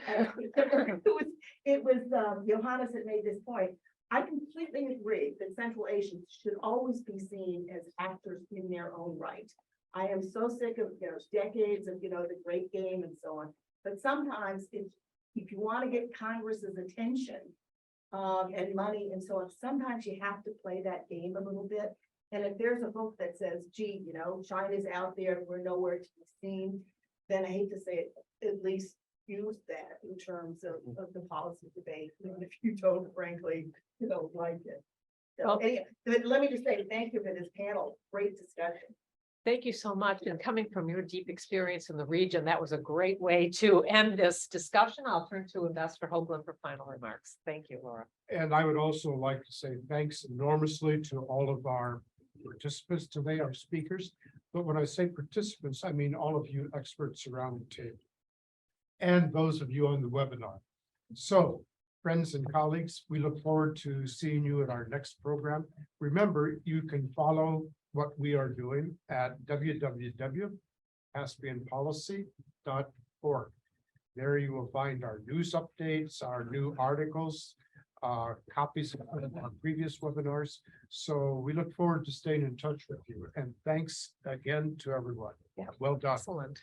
it was Johannes that made this point. I completely agree that Central Asians should always be seen as actors in their own right. I am so sick of decades of the great game and so on. But sometimes if you want to get Congress's attention, and money and so on, sometimes you have to play that game a little bit. And if there's a book that says, gee, you know, China's out there, we're nowhere to be seen, then I hate to say it, at least use that in terms of the policy debate, even if you don't, frankly, you don't like it. So, Well- anyway, but let me just say thank you for this panel. Great discussion. Thank you so much. And coming from your deep experience in the region, that was a great way to end this discussion. I'll turn to Ambassador Hoagland for final remarks. Thank you, Laura. And I would also like to say thanks enormously to all of our participants today, our speakers. But when I say participants, I mean all of you experts around the table. And those of you on the webinar. So, friends and colleagues, we look forward to seeing you at our next program. Remember, you can follow what we are doing at www.caspianpolicy.org. There you will find our news updates, our new articles, copies of our previous webinars. So we look forward to staying in touch with you. And thanks again to everyone. Yeah. Well done. Excellent.